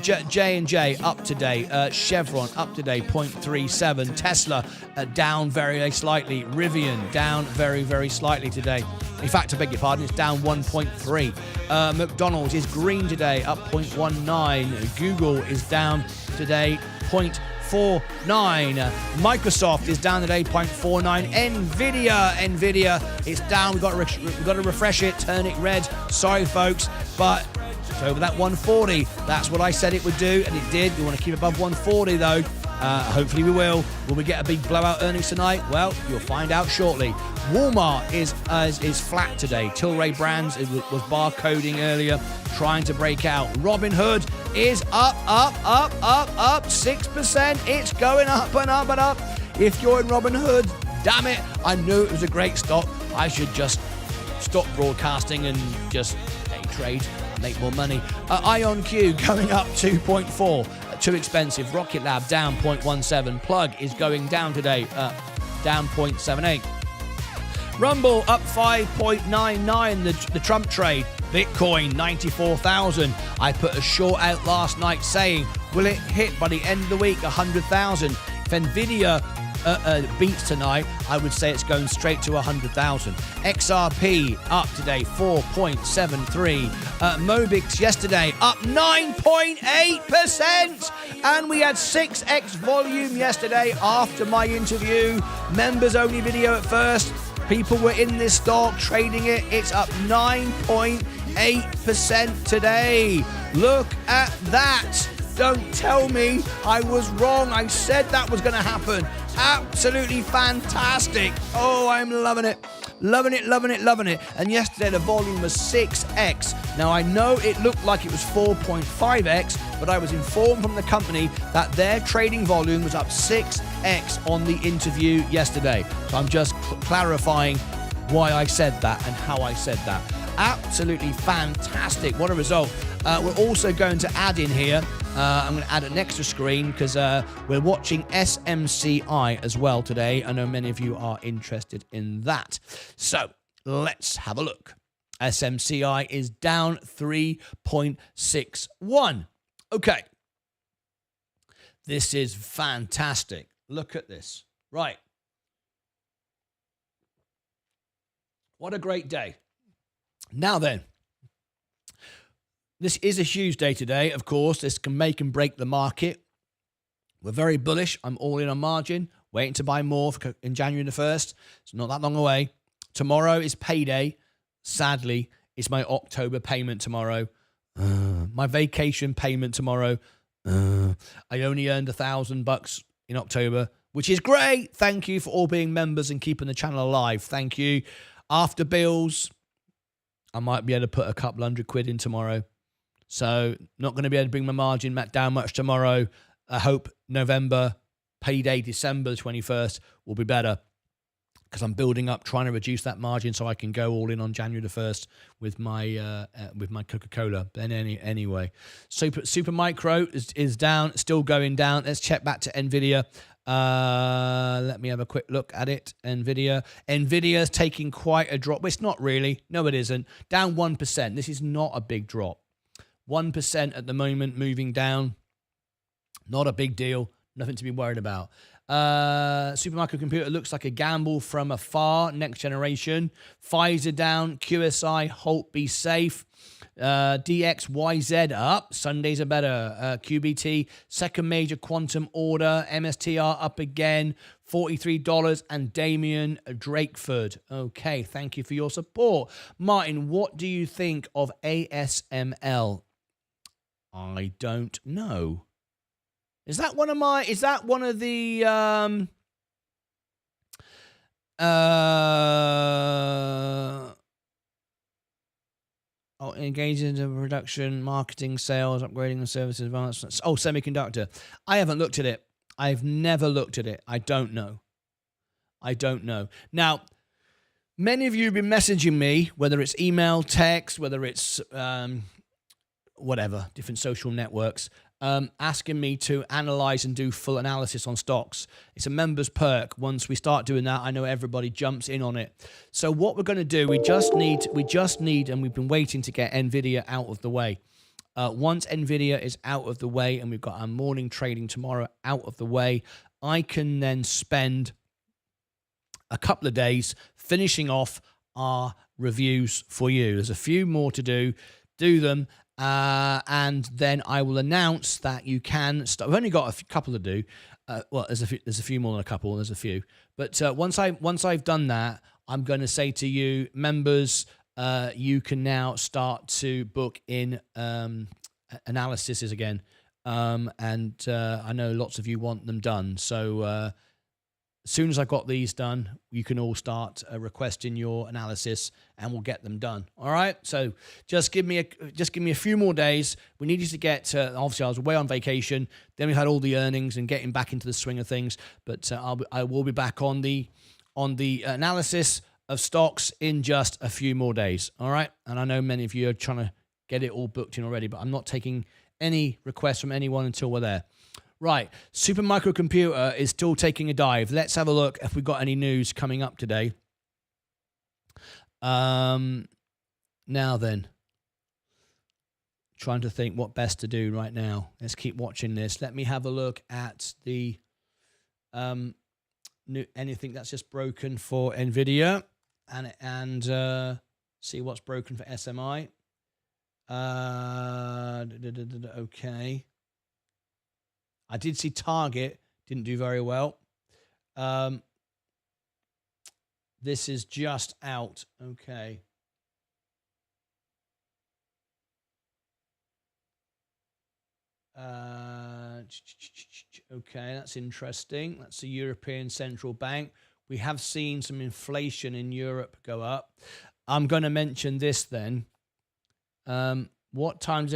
J&J up today. Chevron up today, 0.37. Tesla down very, very slightly. Rivian down very, very slightly today. In fact, I beg your pardon, it's down 1.3. McDonald's is green today, up 0.19. Google is down today, 0.49. Microsoft is down today, 0.49. NVIDIA is down. We've got to refresh it, turn it red. Sorry, folks, but it's over that 140. That's what I said it would do, and it did. We want to keep above 140, though. Hopefully we will. Will we get a big blowout earnings tonight? Well, you'll find out shortly. Walmart is flat today. Tilray Brands was barcoding earlier, trying to break out. Robinhood is up 6%. It's going up and up and up. If you're in Robinhood, damn it, I knew it was a great stock. I should just stop broadcasting and just trade, make more money. IonQ going up 2.4. Too expensive. Rocket Lab down 0.17. Plug is going down today, down 0.78. Rumble up 5.99. The Trump trade. Bitcoin 94,000. I put a short out last night saying, will it hit by the end of the week 100,000? If NVIDIA beats tonight, I would say it's going straight to 100,000. XRP up today 4.73. Mobix yesterday up 9.8%, and we had 6x volume yesterday after my interview. Members only video at first. People were in this stock trading it. It's up 9.8% today. Look at that. Don't tell me I was wrong. I said that was going to happen. Absolutely fantastic. Oh, I'm loving it. Loving it, loving it, loving it. And yesterday the volume was 6x. Now I know it looked like it was 4.5x, but I was informed from the company that their trading volume was up 6x on the interview yesterday. So I'm just clarifying why I said that and how I said that. Absolutely fantastic. What a result. We're also going to add in here, I'm going to add an extra screen because we're watching SMCI as well today. I know many of you are interested in that. So let's have a look. SMCI is down 3.61. Okay. This is fantastic. Look at this. Right. What a great day. Now then, this is a huge day today, of course. This can make and break the market. We're very bullish. I'm all in on margin, waiting to buy more in January the 1st. It's not that long away. Tomorrow is payday. Sadly, it's my October payment tomorrow. My vacation payment tomorrow. I only earned $1,000 in October, which is great. Thank you for all being members and keeping the channel alive. Thank you. After bills, I might be able to put a couple £100 in tomorrow. So not going to be able to bring my margin down much tomorrow. I hope November, payday December the 21st will be better. because I'm building up, trying to reduce that margin so I can go all in on January the 1st with my Coca-Cola. But anyway, Supermicro is down, still going down. Let's check back to NVIDIA. Let me have a quick look at it. NVIDIA's taking quite a drop. Well, it's not really. No, it isn't. Down 1%. This is not a big drop. 1% at the moment, moving down. Not a big deal. Nothing to be worried about. Supermicro computer looks like a gamble from afar. Next generation. Pfizer down. QSI, Holt, be safe. DXYZ up. Sundays are better. QBT, second major quantum order. MSTR up again. $43. And Damien Drakeford. Okay, thank you for your support. Martin, what do you think of ASML? I don't know. Is that one of the engaging in production, marketing, sales, upgrading the services, advancements? Oh, semiconductor. I haven't looked at it. I've never looked at it. I don't know. Now, many of you have been messaging me, whether it's email, text, whether it's whatever, different social networks, asking me to analyze and do full analysis on stocks. It's a members perk. Once we start doing that, I know everybody jumps in on it. So what we're going to do, we just need, and we've been waiting to get NVIDIA out of the way. Once NVIDIA is out of the way and we've got our morning trading tomorrow out of the way, I can then spend a couple of days finishing off our reviews for you. There's a few more to do them. And then I will announce that you can start. I've only got a couple to do. Well, there's a few more than a couple. There's a few. But once I've done that, I'm going to say to you, members, you can now start to book in analyses again. And I know lots of you want them done. So as soon as I've got these done, you can all start requesting your analysis, and we'll get them done. All right. So just give me a few more days. We need you to get. Obviously, I was away on vacation. Then we had all the earnings and getting back into the swing of things. But I will be back on the analysis of stocks in just a few more days. All right. And I know many of you are trying to get it all booked in already, but I'm not taking any requests from anyone until we're there. Right, Supermicro computer is still taking a dive. Let's have a look if we've got any news coming up today. Now then, trying to think what best to do right now. Let's keep watching this. Let me have a look at the anything that's just broken for NVIDIA and see what's broken for SMI. Okay. I did see Target didn't do very well. This is just out. Okay. Okay, that's interesting. That's the European Central Bank. We have seen some inflation in Europe go up. I'm going to mention this then. What time does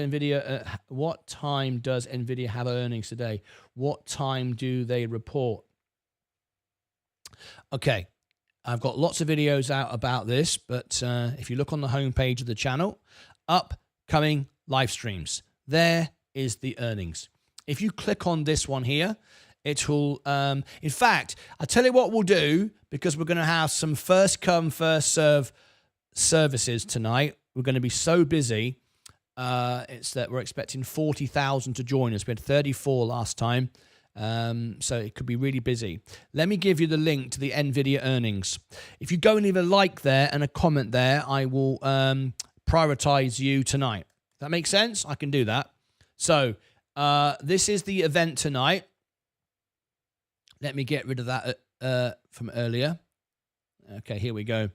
NVIDIA have earnings today? What time do they report? Okay, I've got lots of videos out about this, but if you look on the homepage of the channel, upcoming live streams, there is the earnings. If you click on this one here, it will, in fact, I'll tell you what we'll do, because we're going to have some first come, first serve services tonight. We're going to be so busy. It's that we're expecting 40,000 to join us. We had 34 last time, so it could be really busy. Let me give you the link to the NVIDIA earnings. If you go and leave a like there and a comment there, I will prioritize you tonight. That makes sense? I can do that. So this is the event tonight. Let me get rid of that from earlier. Okay, here we go.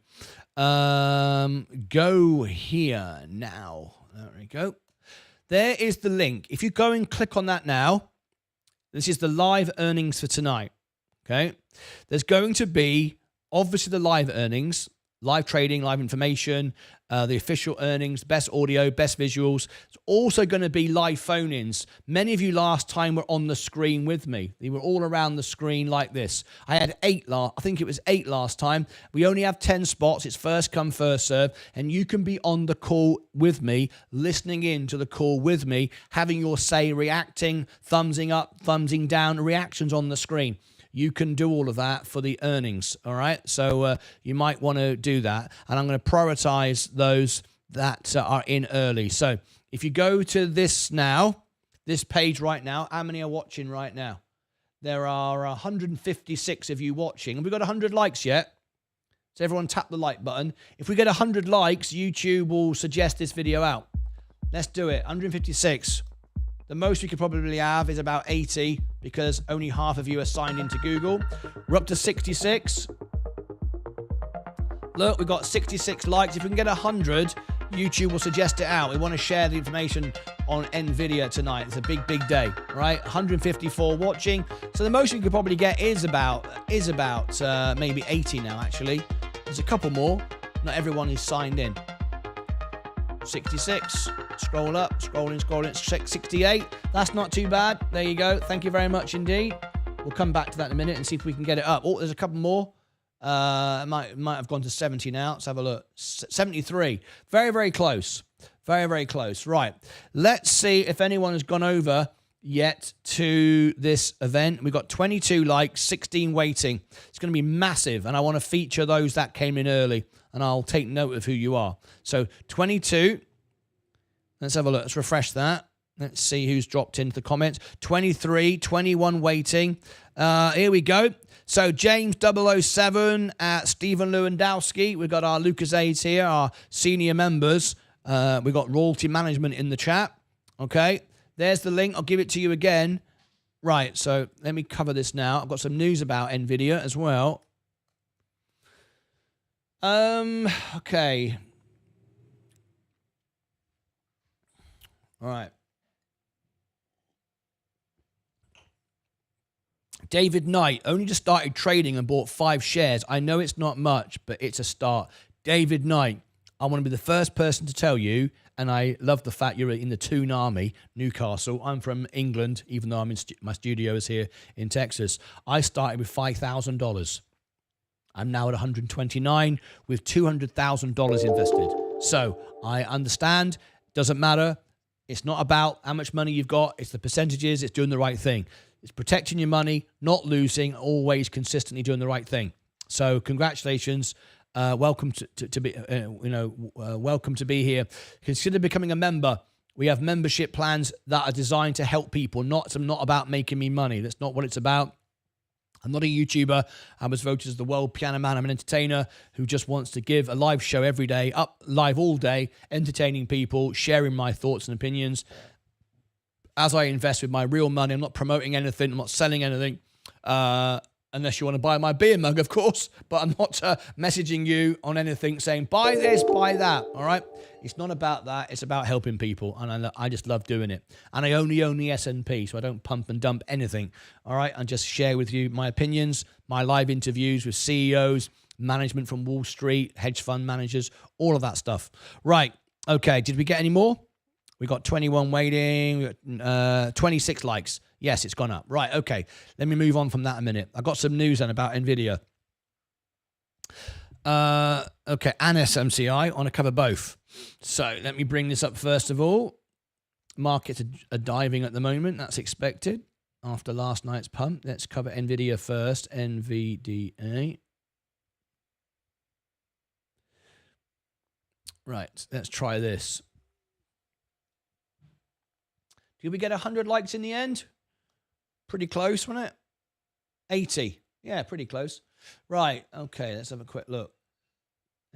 Go here now. There we go. There is the link. If you go and click on that now, this is the live earnings for tonight. Okay. There's going to be, obviously, the live earnings. live trading, live information, the official earnings, best audio, best visuals. It's also going to be live phone-ins. Many of you last time were on the screen with me. They were all around the screen like this. I had 8 I think it was 8 last time. We only have 10 spots. It's first come, first serve. And you can be on the call with me, listening in to the call with me, having your say, reacting, thumbsing up, thumbsing down, reactions on the screen. You can do all of that for the earnings, all right? So you might want to do that. And I'm going to prioritize those that are in early. So if you go to this page right now, how many are watching right now? There are 156 of you watching. Have we got 100 likes yet? So everyone tap the like button. If we get 100 likes, YouTube will suggest this video out. Let's do it. 156. The most we could probably have is about 80 because only half of you are signed into Google. We're up to 66. Look, we've got 66 likes. If we can get 100, YouTube will suggest it out. We want to share the information on NVIDIA tonight. It's a big, big day, right? 154 watching. So the most we could probably get is about maybe 80 now, actually. There's a couple more. Not everyone is signed in. 66. Scroll up, scrolling. 68. That's not too bad. There you go. Thank you very much indeed. We'll come back to that in a minute and see if we can get it up. Oh, there's a couple more. It might have gone to 70 now. Let's have a look. 73. Very, very close. Very, very close. Right. Let's see if anyone has gone over yet to this event. We've got 22 likes, 16 waiting. It's going to be massive, and I want to feature those that came in early, and I'll take note of who you are. So 22. Let's have a look. Let's refresh that. Let's see who's dropped into the comments. 23, 21 waiting. Here we go. So James 007, Stephen Lewandowski. We've got our Lucasades here, our senior members. We've got royalty management in the chat. Okay. There's the link. I'll give it to you again. Right. So let me cover this now. I've got some news about NVIDIA as well. Okay. All right. David Knight only just started trading and bought 5 shares. I know it's not much, but it's a start. David Knight, I want to be the first person to tell you, and I love the fact you're in the Toon Army, Newcastle. I'm from England, even though I'm in my studio is here in Texas. I started with $5,000. I'm now at 129 with $200,000 invested. So I understand. Doesn't matter. It's not about how much money you've got. It's the percentages. It's doing the right thing. It's protecting your money, not losing, always consistently doing the right thing. So congratulations. Welcome to be, welcome to be here. Consider becoming a member. We have membership plans that are designed to help people. Not about making me money. That's not what it's about. I'm not a YouTuber. I was voted as the world piano man. I'm an entertainer who just wants to give a live show every day, up live all day, entertaining people, sharing my thoughts and opinions. As I invest with my real money, I'm not promoting anything. I'm not selling anything. Unless you want to buy my beer mug, of course. But I'm not messaging you on anything saying, buy this, buy that. All right? It's not about that. It's about helping people. And I just love doing it. And I only own the S&P, so I don't pump and dump anything. All right? I just share with you my opinions, my live interviews with CEOs, management from Wall Street, hedge fund managers, all of that stuff. Right. Okay. Did we get any more? We got 21 waiting. We got 26 likes. Yes, it's gone up. Right, okay. Let me move on from that a minute. I got some news then about NVIDIA. Okay, and SMCI. I want to cover both. So let me bring this up first of all. Markets are diving at the moment. That's expected after last night's pump. Let's cover NVIDIA first. NVDA. Right, let's try this. Did we get 100 likes in the end? Pretty close, wasn't it? 80. Yeah, pretty close. Right. Okay, let's have a quick look.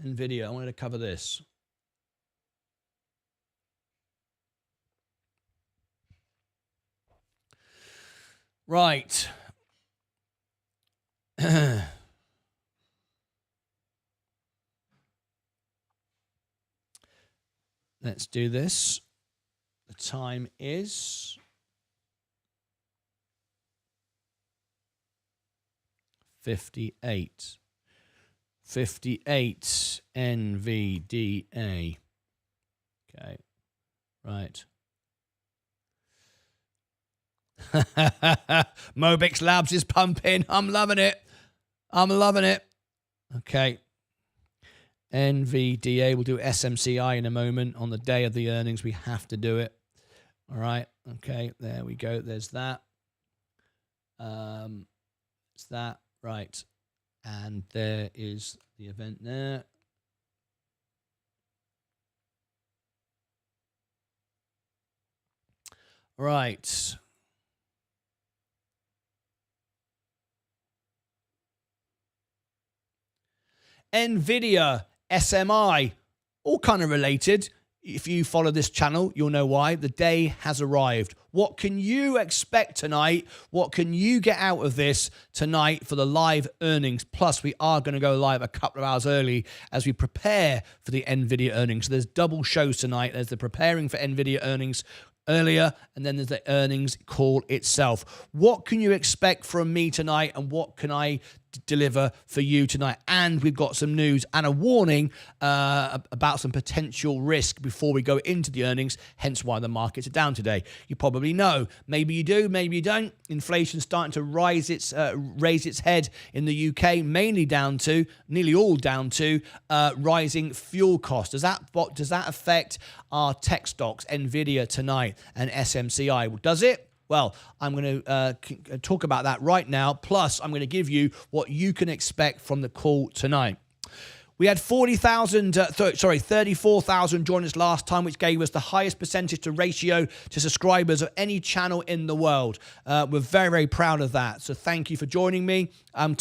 NVIDIA, I wanted to cover this. Right. Let's do this. The time is 58. 58 NVDA. Okay, right. Mobix Labs is pumping. I'm loving it. I'm loving it. Okay. NVDA, we'll do SMCI in a moment. On the day of the earnings, we have to do it. All right. Okay, there we go. There's that. It's that. Right. And there is the event there. Right. NVIDIA, SMI, all kind of related. If you follow this channel, you'll know why. The day has arrived. What can you expect tonight? What can you get out of this tonight for the live earnings? Plus, we are going to go live a couple of hours early as we prepare for the NVIDIA earnings. So there's double shows tonight. There's the preparing for NVIDIA earnings earlier, and then there's the earnings call itself. What can you expect from me tonight, and what can I deliver for you tonight? And we've got some news and a warning about some potential risk before we go into the earnings, hence why the markets are down today. You probably know. Maybe you do, maybe you don't. Inflation's starting to raise its head in the UK, mainly nearly all down to rising fuel costs. Does that affect our tech stocks, NVIDIA tonight and SMCI? Well, does it? Well, I'm going to talk about that right now. Plus, I'm going to give you what you can expect from the call tonight. We had 34,000 join us last time, which gave us the highest percentage to ratio to subscribers of any channel in the world. We're very, very proud of that. So thank you for joining me. And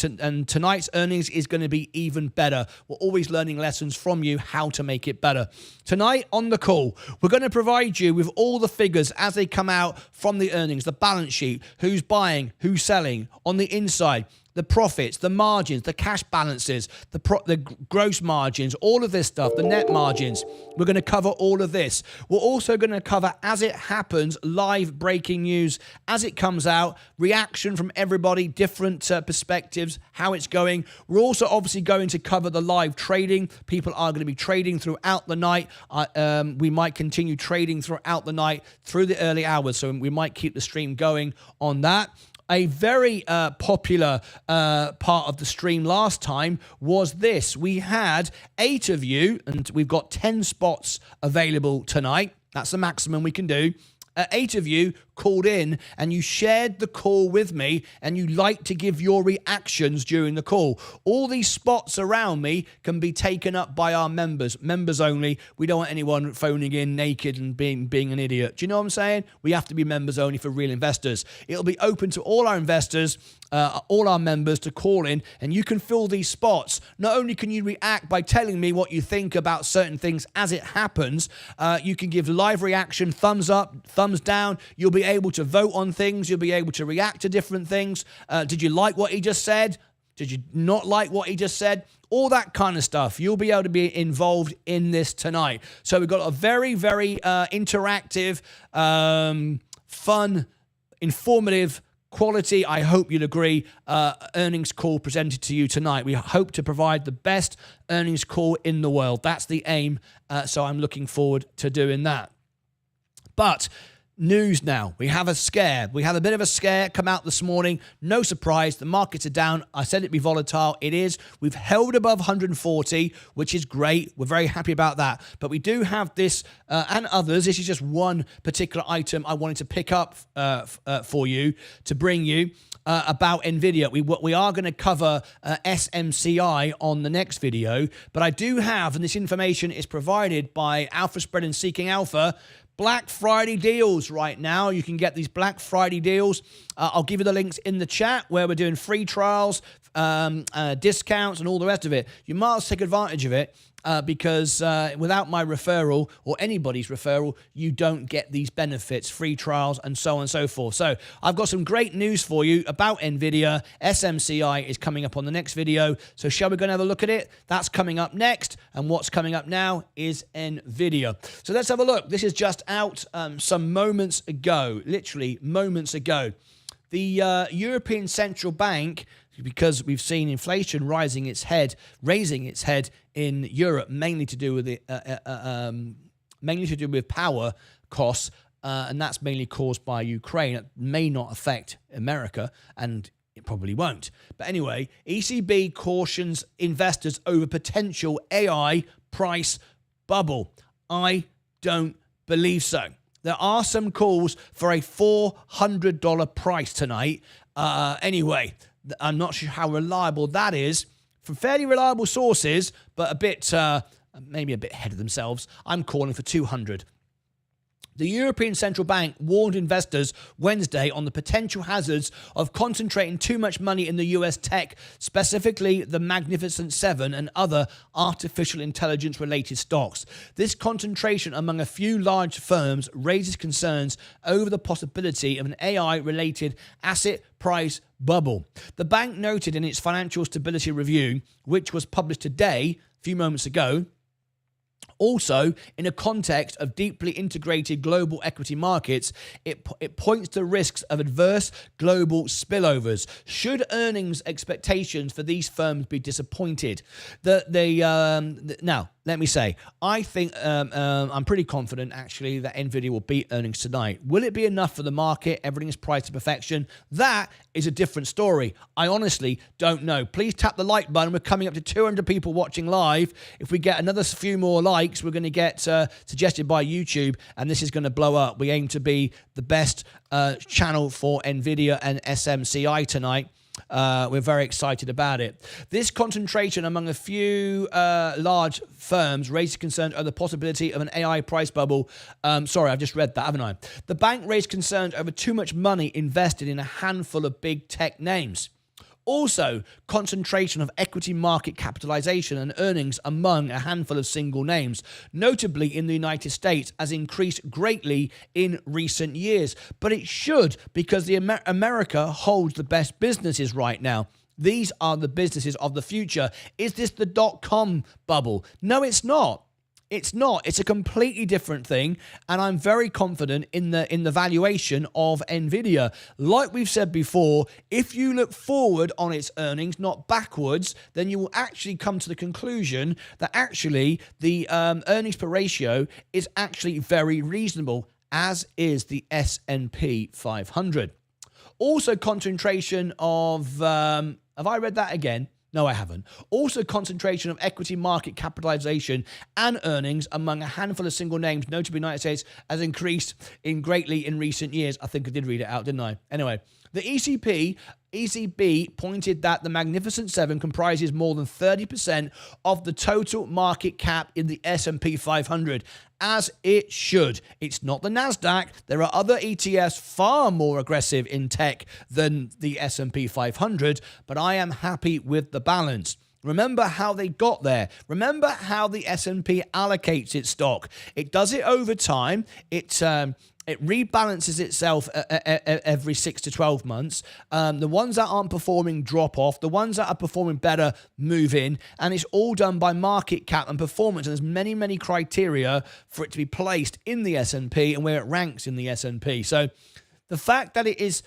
tonight's earnings is going to be even better. We're always learning lessons from you how to make it better. Tonight on the call, we're going to provide you with all the figures as they come out from the earnings, the balance sheet, who's buying, who's selling on the inside, the profits, the margins, the cash balances, the gross margins, all of this stuff, the net margins. We're going to cover all of this. We're also going to cover, as it happens, live breaking news as it comes out, reaction from everybody, different perspectives, how it's going. We're also obviously going to cover the live trading. People are going to be trading throughout the night. We might continue trading throughout the night through the early hours, so we might keep the stream going on that. A very popular part of the stream last time was this. We had 8 of you, and we've got 10 spots available tonight. That's the maximum we can do. 8 of you called in and you shared the call with me, and you like to give your reactions during the call. All these spots around me can be taken up by our members only. We don't want anyone phoning in naked and being an idiot. Do you know what I'm saying? We have to be members only for real investors. It'll be open to all our investors, all our members to call in, and you can fill these spots. Not only can you react by telling me what you think about certain things as it happens, you can give live reaction, thumbs up, thumbs down. You'll be able to vote on things. You'll be able to react to different things. Did you like what he just said? Did you not like what he just said? All that kind of stuff. You'll be able to be involved in this tonight. So we've got a very, very interactive, fun, informative, quality, I hope you'd agree, earnings call presented to you tonight. We hope to provide the best earnings call in the world. That's the aim. So I'm looking forward to doing that. But news now. We have a scare. We have a bit of a scare come out this morning. No surprise. The markets are down. I said it'd be volatile. It is. We've held above 140, which is great. We're very happy about that. But we do have this and others. This is just one particular item I wanted to pick up for you, to bring you about NVIDIA. We are going to cover SMCI on the next video. But I do have, and this information is provided by Alpha Spread and Seeking Alpha, Black Friday deals right now. You can get these Black Friday deals. I'll give you the links in the chat where we're doing free trials, discounts, and all the rest of it. You might as well take advantage of it because without my referral or anybody's referral, you don't get these benefits, free trials, and so on and so forth. So I've got some great news for you about NVIDIA. SMCI is coming up on the next video. So shall we go and have a look at it? That's coming up next. And what's coming up now is NVIDIA. So let's have a look. This is just out some moments ago, literally moments ago. The European Central Bank because we've seen inflation raising its head in Europe, mainly to do with power costs, and that's mainly caused by Ukraine. It may not affect America, and it probably won't. But anyway, ECB cautions investors over potential AI price bubble. I don't believe so. There are some calls for a $400 price tonight. Anyway, I'm not sure how reliable that is. From fairly reliable sources, but maybe a bit ahead of themselves, I'm calling for 200. The European Central Bank warned investors Wednesday on the potential hazards of concentrating too much money in the US tech, specifically the Magnificent Seven and other artificial intelligence-related stocks. This concentration among a few large firms raises concerns over the possibility of an AI-related asset price bubble. The bank noted in its Financial Stability Review, which was published today, a few moments ago, also, in a context of deeply integrated global equity markets, it points to risks of adverse global spillovers should earnings expectations for these firms be disappointed. Now, let me say, I think I'm pretty confident, actually, that NVIDIA will beat earnings tonight. Will it be enough for the market? Everything is priced to perfection. That is a different story. I honestly don't know. Please tap the like button. We're coming up to 200 people watching live. If we get another few more likes, we're going to get suggested by YouTube, and this is going to blow up. We aim to be the best channel for NVIDIA and SMCI tonight. We're very excited about it. This concentration among a few large firms raises concerns over the possibility of an AI price bubble. Sorry, I've just read that, haven't I? The bank raised concerns over too much money invested in a handful of big tech names. Also, concentration of equity market capitalization and earnings among a handful of single names, notably in the United States, has increased greatly in recent years. But it should, because America holds the best businesses right now. These are the businesses of the future. Is this the dot-com bubble? No, it's not. It's not. It's a completely different thing, and I'm very confident in the valuation of NVIDIA. Like we've said before, if you look forward on its earnings, not backwards, then you will actually come to the conclusion that actually the earnings per ratio is actually very reasonable, as is the S&P 500. Also, concentration of... have I read that again? No, I haven't. Also, concentration of equity market capitalization and earnings among a handful of single names, notably the United States, has increased greatly in recent years. I think I did read it out, didn't I? Anyway, the ECB pointed that the Magnificent Seven comprises more than 30% of the total market cap in the S&P 500, as it should. It's not the NASDAQ. There are other ETFs far more aggressive in tech than the S&P 500, but I am happy with the balance. Remember how they got there. Remember how the S&P allocates its stock. It does it over time. It rebalances itself every 6 to 12 months. The ones that aren't performing drop off. The ones that are performing better move in. And it's all done by market cap and performance. And there's many, many criteria for it to be placed in the S&P and where it ranks in the S&P. So the fact that it is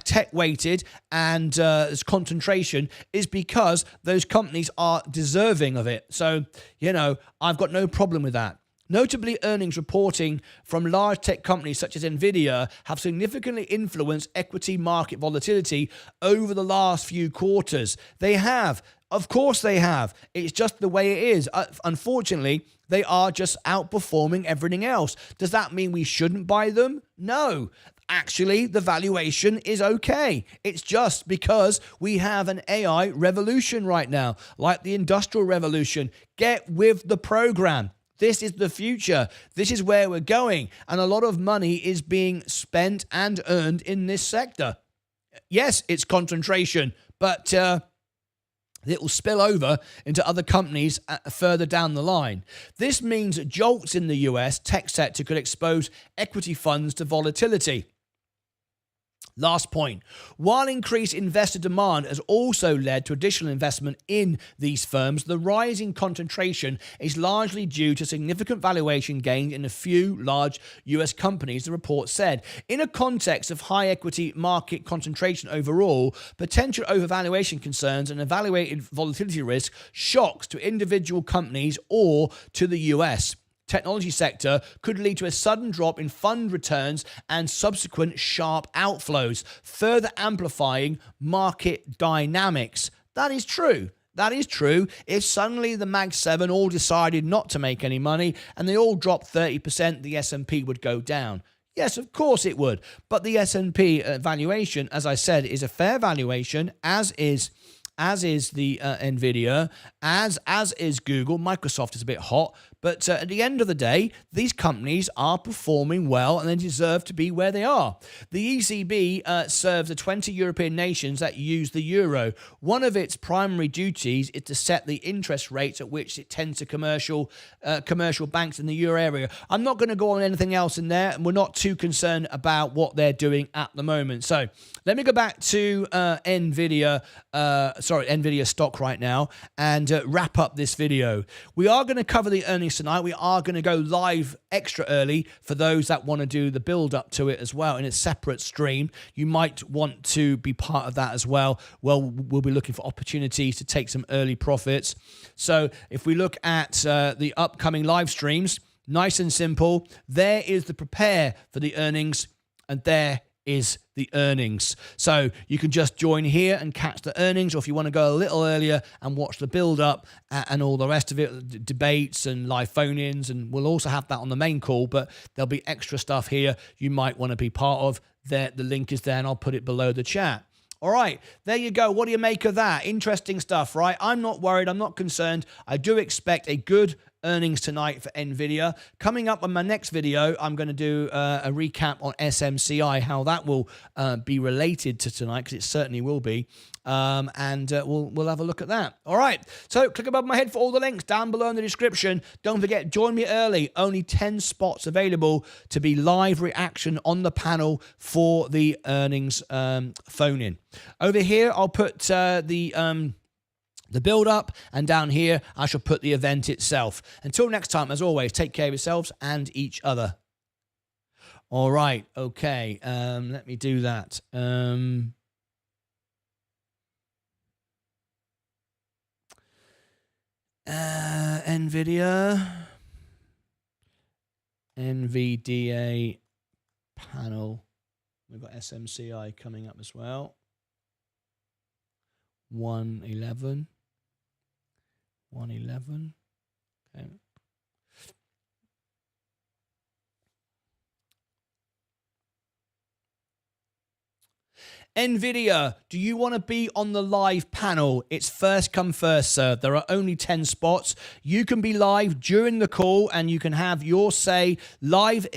tech-weighted and its concentration is because those companies are deserving of it. So, I've got no problem with that. Notably, earnings reporting from large tech companies such as NVIDIA have significantly influenced equity market volatility over the last few quarters. They have. Of course they have. It's just the way it is. Unfortunately, they are just outperforming everything else. Does that mean we shouldn't buy them? No. Actually, the valuation is okay. It's just because we have an AI revolution right now, like the Industrial Revolution. Get with the program. This is the future. This is where we're going. And a lot of money is being spent and earned in this sector. Yes, it's concentration, but it will spill over into other companies further down the line. This means jolts in the US tech sector could expose equity funds to volatility. Last point. While increased investor demand has also led to additional investment in these firms, the rising concentration is largely due to significant valuation gains in a few large US companies, the report said. In a context of high equity market concentration overall, potential overvaluation concerns and evaluated volatility risk shocks to individual companies or to the US technology sector could lead to a sudden drop in fund returns and subsequent sharp outflows, further amplifying market dynamics. That is true. That is true. If suddenly the Mag 7 all decided not to make any money and they all dropped 30%, the S&P would go down. Yes, of course it would. But the S&P valuation, as I said, is a fair valuation, as is the NVIDIA, as is Google. Microsoft is a bit hot. But at the end of the day, these companies are performing well and they deserve to be where they are. The ECB serves the 20 European nations that use the euro. One of its primary duties is to set the interest rates at which it tends to commercial banks in the euro area. I'm not going to go on anything else in there, and we're not too concerned about what they're doing at the moment. So let me go back to NVIDIA stock right now and wrap up this video. We are going to cover the earnings tonight. We are going to go live extra early for those that want to do the build up to it as well in a separate stream. You might want to be part of that as well. Well, we'll be looking for opportunities to take some early profits. So if we look at the upcoming live streams, nice and simple, there is the prepare for the earnings, and there is the earnings. So you can just join here and catch the earnings, or if you want to go a little earlier and watch the build up and all the rest of it, debates and live phone-ins, and we'll also have that on the main call, but there'll be extra stuff here you might want to be part of. There, the link is there, and I'll put it below the chat. All right, there you go. What do you make of that? Interesting stuff, right? I'm not worried. I'm not concerned. I do expect a good earnings tonight for NVIDIA. Coming up on my next video, I'm going to do a recap on SMCI, how that will be related to tonight, because it certainly will be. And we'll have a look at that. All right, so click above my head for all the links down below in the description. Don't forget, join me early. Only 10 spots available to be live reaction on the panel for the earnings phone-in. Over here, I'll put the build up, and down here I shall put the event itself. Until next time, as always, take care of yourselves and each other. All right, okay, let me do that. NVDA panel. We've got SMCI coming up as well. 111. Okay. NVIDIA, do you want to be on the live panel? It's first come, first serve. There are only 10 spots. You can be live during the call and you can have your say, live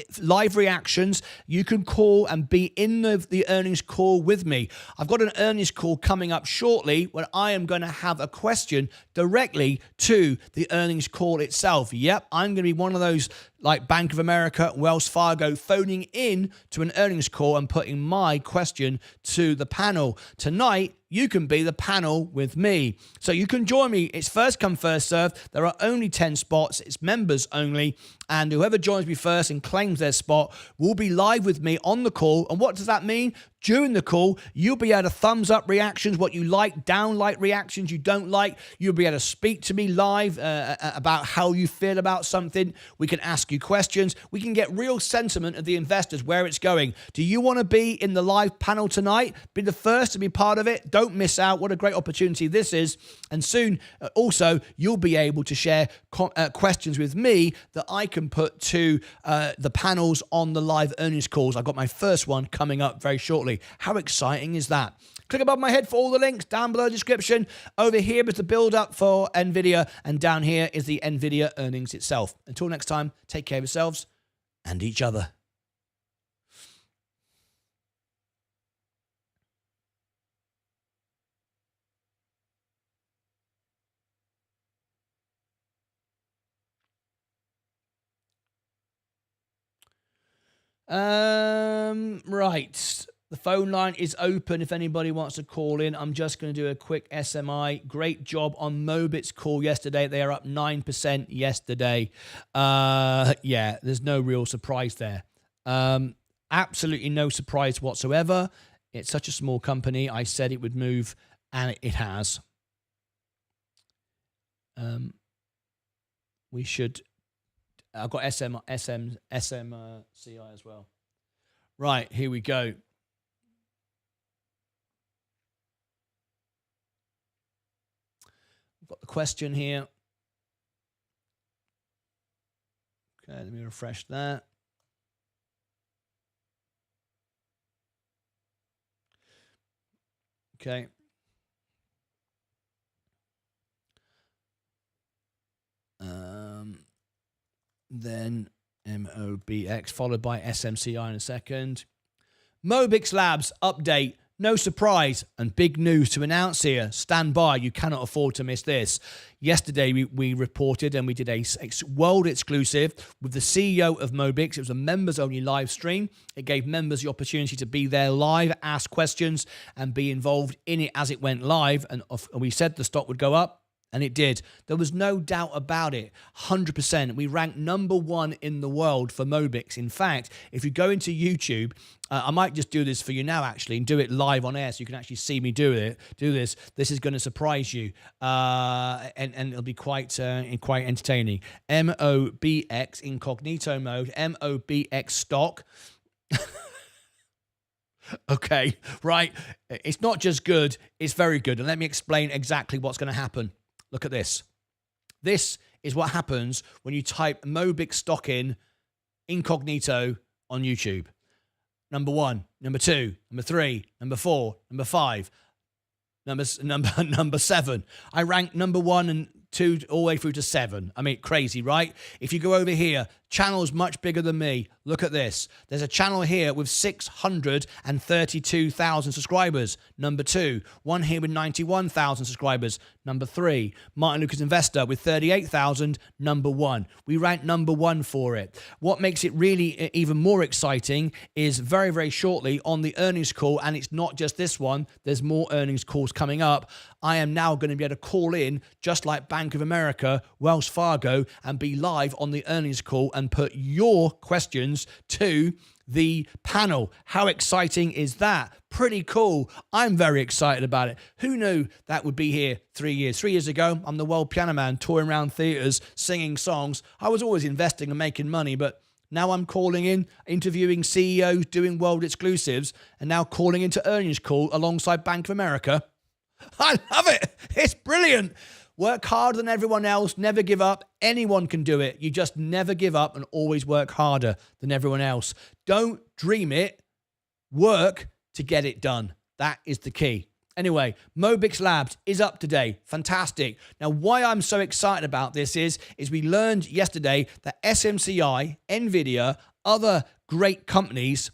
reactions. You can call and be in the earnings call with me. I've got an earnings call coming up shortly when I am going to have a question directly to the earnings call itself. Yep, I'm going to be one of those like Bank of America, Wells Fargo, phoning in to an earnings call and putting my question to the panel. Tonight, you can be the panel with me. So you can join me. It's first come, first serve. There are only 10 spots. It's members only. And whoever joins me first and claims their spot will be live with me on the call. And what does that mean? During the call, you'll be able to thumbs up reactions, what you like, down like reactions you don't like. You'll be able to speak to me live about how you feel about something. We can ask you questions. We can get real sentiment of the investors, where it's going. Do you want to be in the live panel tonight? Be the first to be part of it. Don't miss out. What a great opportunity this is. And soon, also, you'll be able to share questions with me that I can put to the panels on the live earnings calls. I've got my first one coming up very shortly. How exciting is that? Click above my head for all the links down below the description. Over here is the build up for NVIDIA, and down here is the NVIDIA earnings itself. Until next time, take care of yourselves and each other. Right. The phone line is open if anybody wants to call in. I'm just going to do a quick SMI. Great job on Mobix call yesterday. They are up 9% yesterday. Yeah, there's no real surprise there. Absolutely no surprise whatsoever. It's such a small company. I said it would move, and it has. We should... I've got SMCI as well. Right, here we go. I've got the question here. Okay, let me refresh that. Okay. Then MOBX, followed by SMCI in a second. Mobix Labs update. No surprise and big news to announce here. Stand by. You cannot afford to miss this. Yesterday, we reported and we did a world exclusive with the CEO of Mobix. It was a members-only live stream. It gave members the opportunity to be there live, ask questions, and be involved in it as it went live. And we said the stock would go up. And it did. There was no doubt about it. 100%. We ranked #1 in the world for Mobix. In fact, if you go into YouTube, I might just do this for you now, actually, and do it live on air so you can actually see me do this. This is going to surprise you. And it'll be quite entertaining. MOBX incognito mode. MOBX stock. Okay, right. It's not just good. It's very good. And let me explain exactly what's going to happen. Look at this. This is what happens when you type Mobix stock in incognito on YouTube. Number 1, number 2, number 3, number 4, number 5, number 7. I ranked number 1 and 2 all the way through to 7. I mean, crazy, right? If you go over here, channel's much bigger than me. Look at this. There's a channel here with 632,000 subscribers. Number 2. One here with 91,000 subscribers. Number 3. Martin Lucas Investor with 38,000. Number 1. We ranked number 1 for it. What makes it really even more exciting is very, very shortly on the earnings call, and it's not just this one. There's more earnings calls coming up. I am now going to be able to call in just like Bank of America, Wells Fargo, and be live on the earnings call and put your questions to the panel. How exciting is that? Pretty cool. I'm very excited about it. Who knew that would be here 3 years? 3 years ago, I'm the world piano man, touring around theaters, singing songs. I was always investing and making money, but now I'm calling in, interviewing CEOs, doing world exclusives, and now calling into earnings call alongside Bank of America. I love it. It's brilliant. Work harder than everyone else. Never give up. Anyone can do it. You just never give up and always work harder than everyone else. Don't dream it. Work to get it done. That is the key. Anyway, Mobix Labs is up today. Fantastic. Now, why I'm so excited about this is we learned yesterday that SMCI, NVIDIA, other great companies,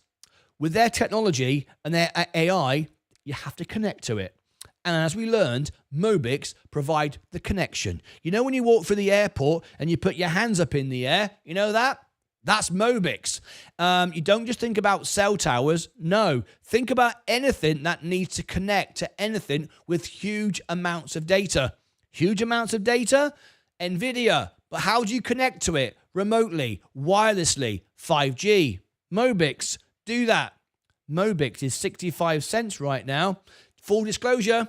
with their technology and their AI, you have to connect to it. And as we learned, Mobix provide the connection. You know when you walk through the airport and you put your hands up in the air? You know that? That's Mobix. You don't just think about cell towers. No. Think about anything that needs to connect to anything with huge amounts of data. Huge amounts of data? NVIDIA. But how do you connect to it? Remotely, wirelessly, 5G. Mobix. Do that. Mobix is 65 cents right now. Full disclosure,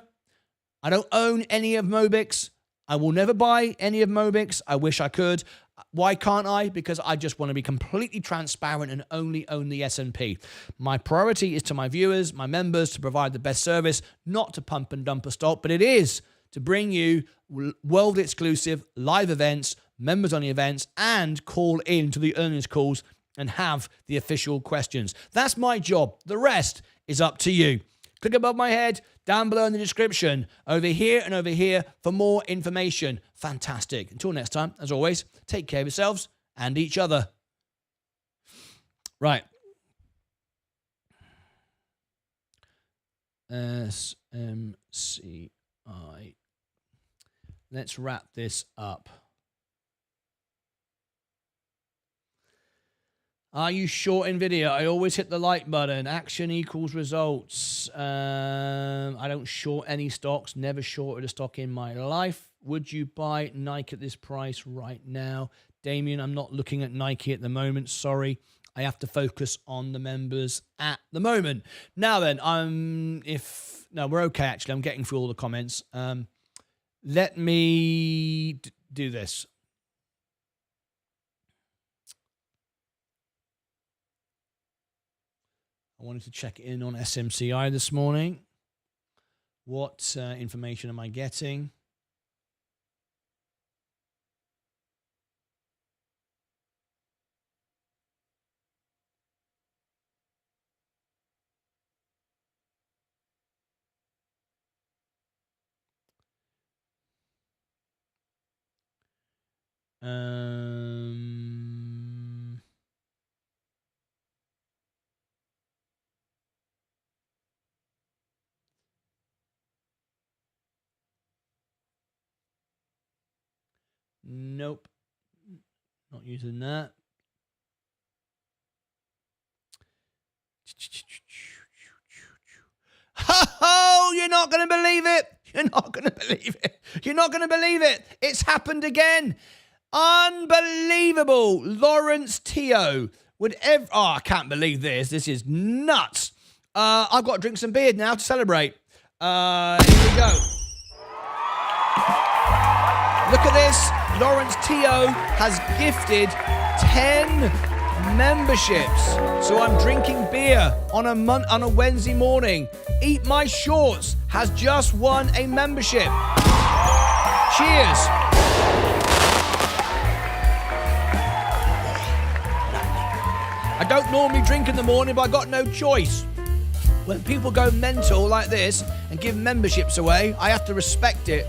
I don't own any of Mobix. I will never buy any of Mobix. I wish I could. Why can't I? Because I just want to be completely transparent and only own the S&P. My priority is to my viewers, my members, to provide the best service, not to pump and dump a stock, but it is to bring you world exclusive live events, members on the events, and call in to the earnings calls and have the official questions. That's my job. The rest is up to you. Click above my head, down below in the description, over here and over here for more information. Fantastic. Until next time, as always, take care of yourselves and each other. Right. SMCI. Let's wrap this up. Are you short NVIDIA? I always hit the like button. Action equals results. I don't short any stocks. Never shorted a stock in my life. Would you buy Nike at this price right now? Damien, I'm not looking at Nike at the moment. Sorry. I have to focus on the members at the moment. Now then, no, we're okay, actually. I'm getting through all the comments. Let me do this. I wanted to check in on SMCI this morning. What information am I getting? Nope. Not using that. Oh, you're not going to believe it. You're not going to believe it. You're not going to believe it. It's happened again. Unbelievable. Lawrence Teo would ever... Oh, I can't believe this. This is nuts. I've got to drink some beer now to celebrate. Here we go. Look at this. Lawrence Teo has gifted 10 memberships. So I'm drinking beer on a Wednesday morning. Eat My Shorts has just won a membership. Cheers. I don't normally drink in the morning, but I got no choice. When people go mental like this and give memberships away, I have to respect it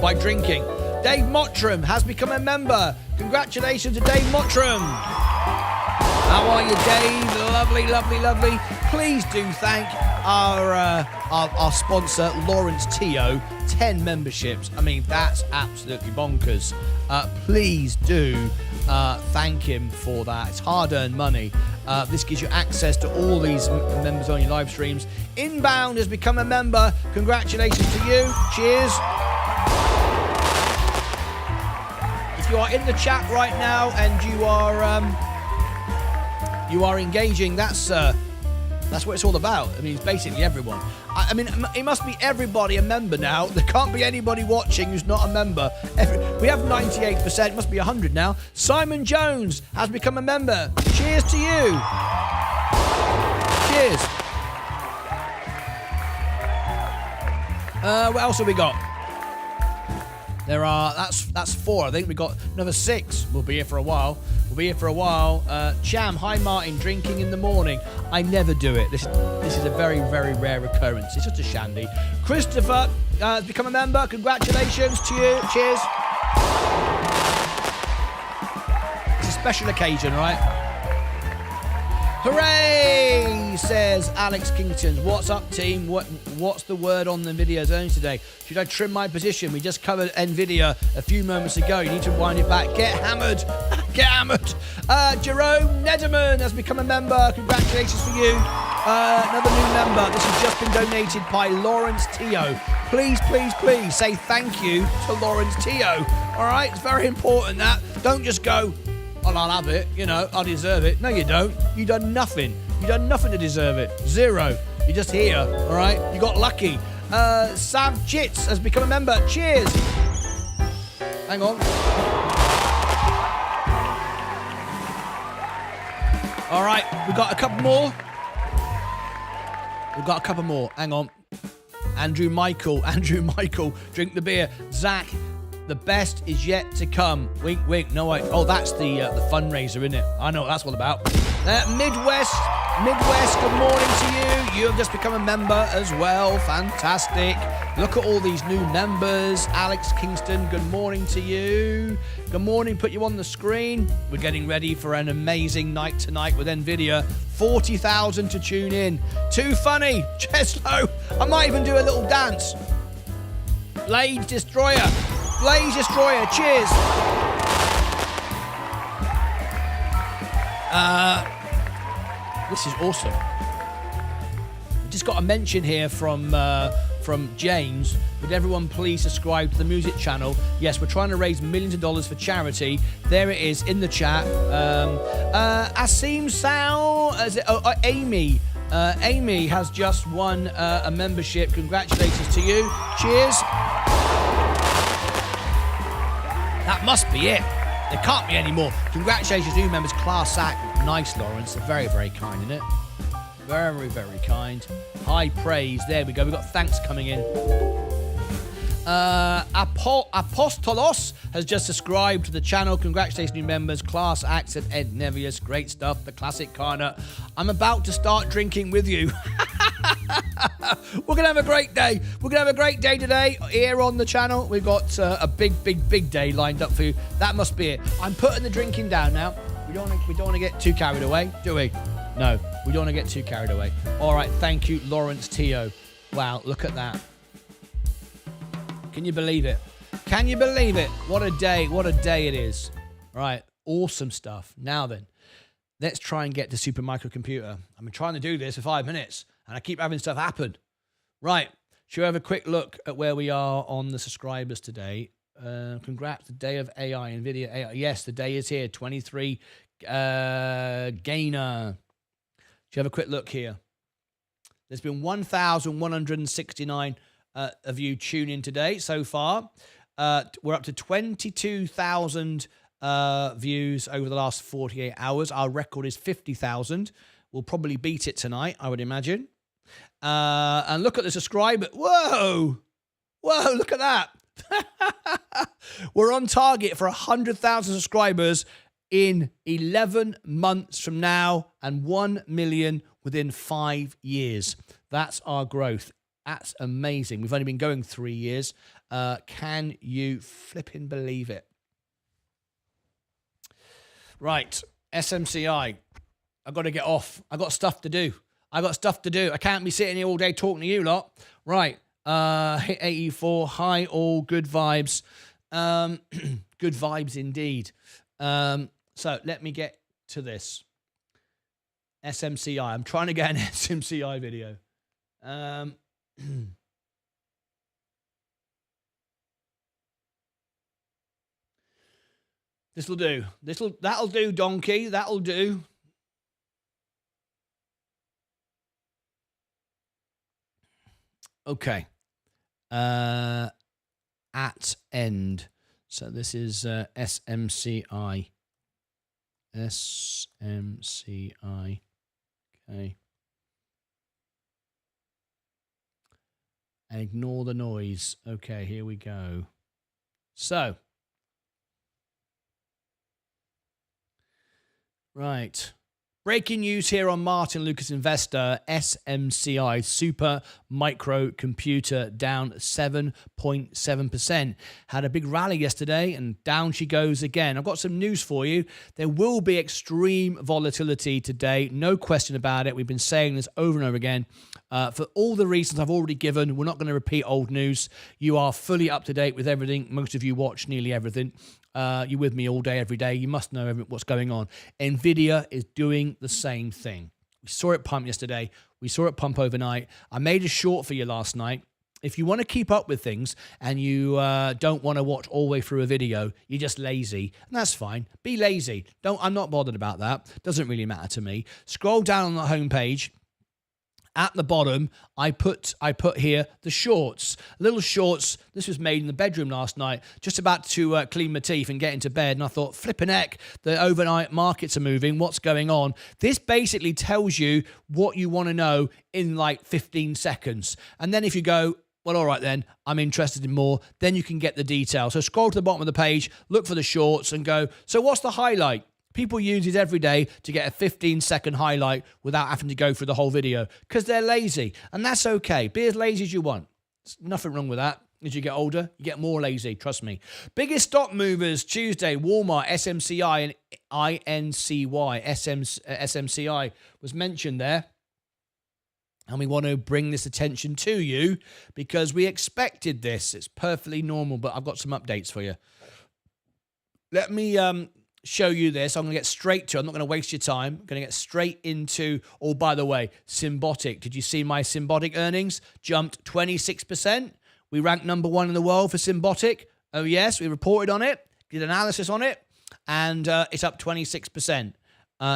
by drinking. Dave Mottram has become a member. Congratulations to Dave Mottram. How are you, Dave? Lovely, lovely, lovely. Please do thank our sponsor, Lawrence Teo. 10 memberships. I mean, that's absolutely bonkers. Please do thank him for that. It's hard-earned money. This gives you access to all these members on your live streams. Inbound has become a member. Congratulations to you. Cheers. If you are in the chat right now and you are engaging, that's what it's all about. I mean, it's basically everyone. I mean, it must be everybody a member now. There can't be anybody watching who's not a member. We have 98%. It must be 100 now. Simon Jones has become a member. Cheers to you. Cheers. What else have we got? That's 4. I think we got another 6. We'll be here for a while. Cham, hi Martin, drinking in the morning. I never do it. This is a very, very rare occurrence. It's just a shandy. Christopher has become a member. Congratulations to you. Cheers. It's a special occasion, right? Hooray, says Alex Kingston. What's up, team? What's the word on the NVIDIA zone today? Should I trim my position? We just covered NVIDIA a few moments ago. You need to wind it back. Get hammered. Get hammered. Jerome Nederman has become a member. Congratulations for you. Another new member. This has just been donated by Lawrence Teo. Please, please, please say thank you to Lawrence Teo. All right? It's very important that. Don't just go, oh, I'll have it, I deserve it. No, you don't. You've done nothing. You've done nothing to deserve it. 0. You're just here, all right? You got lucky. Sam Chits has become a member. Cheers. Hang on. All right, we've got a couple more. Hang on. Andrew Michael, drink the beer. Zach, the best is yet to come. Wink, wink. No, wait. Oh, that's the fundraiser, isn't it? I know what that's all about. Midwest, good morning to you. You have just become a member as well. Fantastic. Look at all these new members. Alex Kingston, good morning to you. Good morning. Put you on the screen. We're getting ready for an amazing night tonight with NVIDIA. 40,000 to tune in. Too funny. Cheslow. I might even do a little dance. Blaze Destroyer. Cheers. This is awesome. Just got a mention here from James. Would everyone please subscribe to the music channel? Yes, we're trying to raise millions of dollars for charity. There it is in the chat. Asim Sao, Amy. Amy has just won a membership. Congratulations to you. Cheers. That must be it. There can't be any more. Congratulations, new members. Class act. Nice, Lawrence. Very, very kind, isn't it? Very, very kind. High praise. There we go. We've got thanks coming in. Apostolos has just subscribed to the channel. Congratulations, new members. Class acts at Ed Nevius. Great stuff. The classic Carter. I'm about to start drinking with you. We're going to have a great day. We're going to have a great day today here on the channel. We've got a big day lined up for you. That must be it. I'm putting the drinking down now. We don't want to get too carried away, do we? No, we don't want to get too carried away. All right, thank you, Lawrence Tio. Wow, look at that. Can you believe it? Can you believe it? What a day it is. All right, awesome stuff. Now then, let's try and get to Super Microcomputer. I've been trying to do this for 5 minutes, and I keep having stuff happen. Right, should we have a quick look at where we are on the subscribers today? Congrats, the day of AI, NVIDIA AI. Yes, the day is here, 23 gainer. Should have a quick look here. There's been 1,169 of you tune in today so far. We're up to 22,000 views over the last 48 hours. Our record is 50,000. We'll probably beat it tonight, I would imagine. And look at the subscriber. Whoa, look at that. We're on target for 100,000 subscribers in 11 months from now and 1 million within 5 years. That's our growth. That's amazing. We've only been going 3 years. Can you flipping believe it? Right, SMCI. I've got to get off. I've got stuff to do. I can't be sitting here all day talking to you lot. Right, hit 84. Hi all, good vibes. Good vibes indeed. So let me get to this. SMCI. I'm trying to get an SMCI video. This'll do. That'll do, donkey. That'll do. Okay. At end. So this is SMCI. SMCI. Okay. And ignore the noise. Okay, here we go. So. Right. Breaking news here on Martyn Lucas Investor. SMCI Super Microcomputer down 7.7%. Had a big rally yesterday and down she goes again. I've got some news for you. There will be extreme volatility today. No question about it. We've been saying this over and over again. For all the reasons I've already given, we're not going to repeat old news. You are fully up to date with everything. Most of you watch nearly everything. You're with me all day, every day. You must know what's going on. NVIDIA is doing the same thing. We saw it pump yesterday. We saw it pump overnight. I made a short for you last night. If you want to keep up with things and you don't want to watch all the way through a video, you're just lazy, and that's fine. Be lazy. I'm not bothered about that. Doesn't really matter to me. Scroll down on the homepage. At the bottom, I put here the shorts. Little shorts. This was made in the bedroom last night. Just about to clean my teeth and get into bed. And I thought, flipping heck, the overnight markets are moving. What's going on? This basically tells you what you want to know in like 15 seconds. And then if you go, well, all right then, I'm interested in more, then you can get the detail. So scroll to the bottom of the page, look for the shorts and go, so what's the highlight? People use it every day to get a 15-second highlight without having to go through the whole video because they're lazy. And that's okay. Be as lazy as you want. There's nothing wrong with that. As you get older, you get more lazy. Trust me. Biggest stock movers Tuesday, Walmart, SMCI, and INCY. SMCI was mentioned there. And we want to bring this attention to you because we expected this. It's perfectly normal, but I've got some updates for you. Let me show you this. I'm going to get straight to it. I'm not going to waste your time. I'm going to get straight into, oh, by the way, Symbotic. Did you see my Symbotic earnings? Jumped 26%. We ranked number 1 in the world for Symbotic. Oh, yes, we reported on it, did analysis on it, and it's up 26%.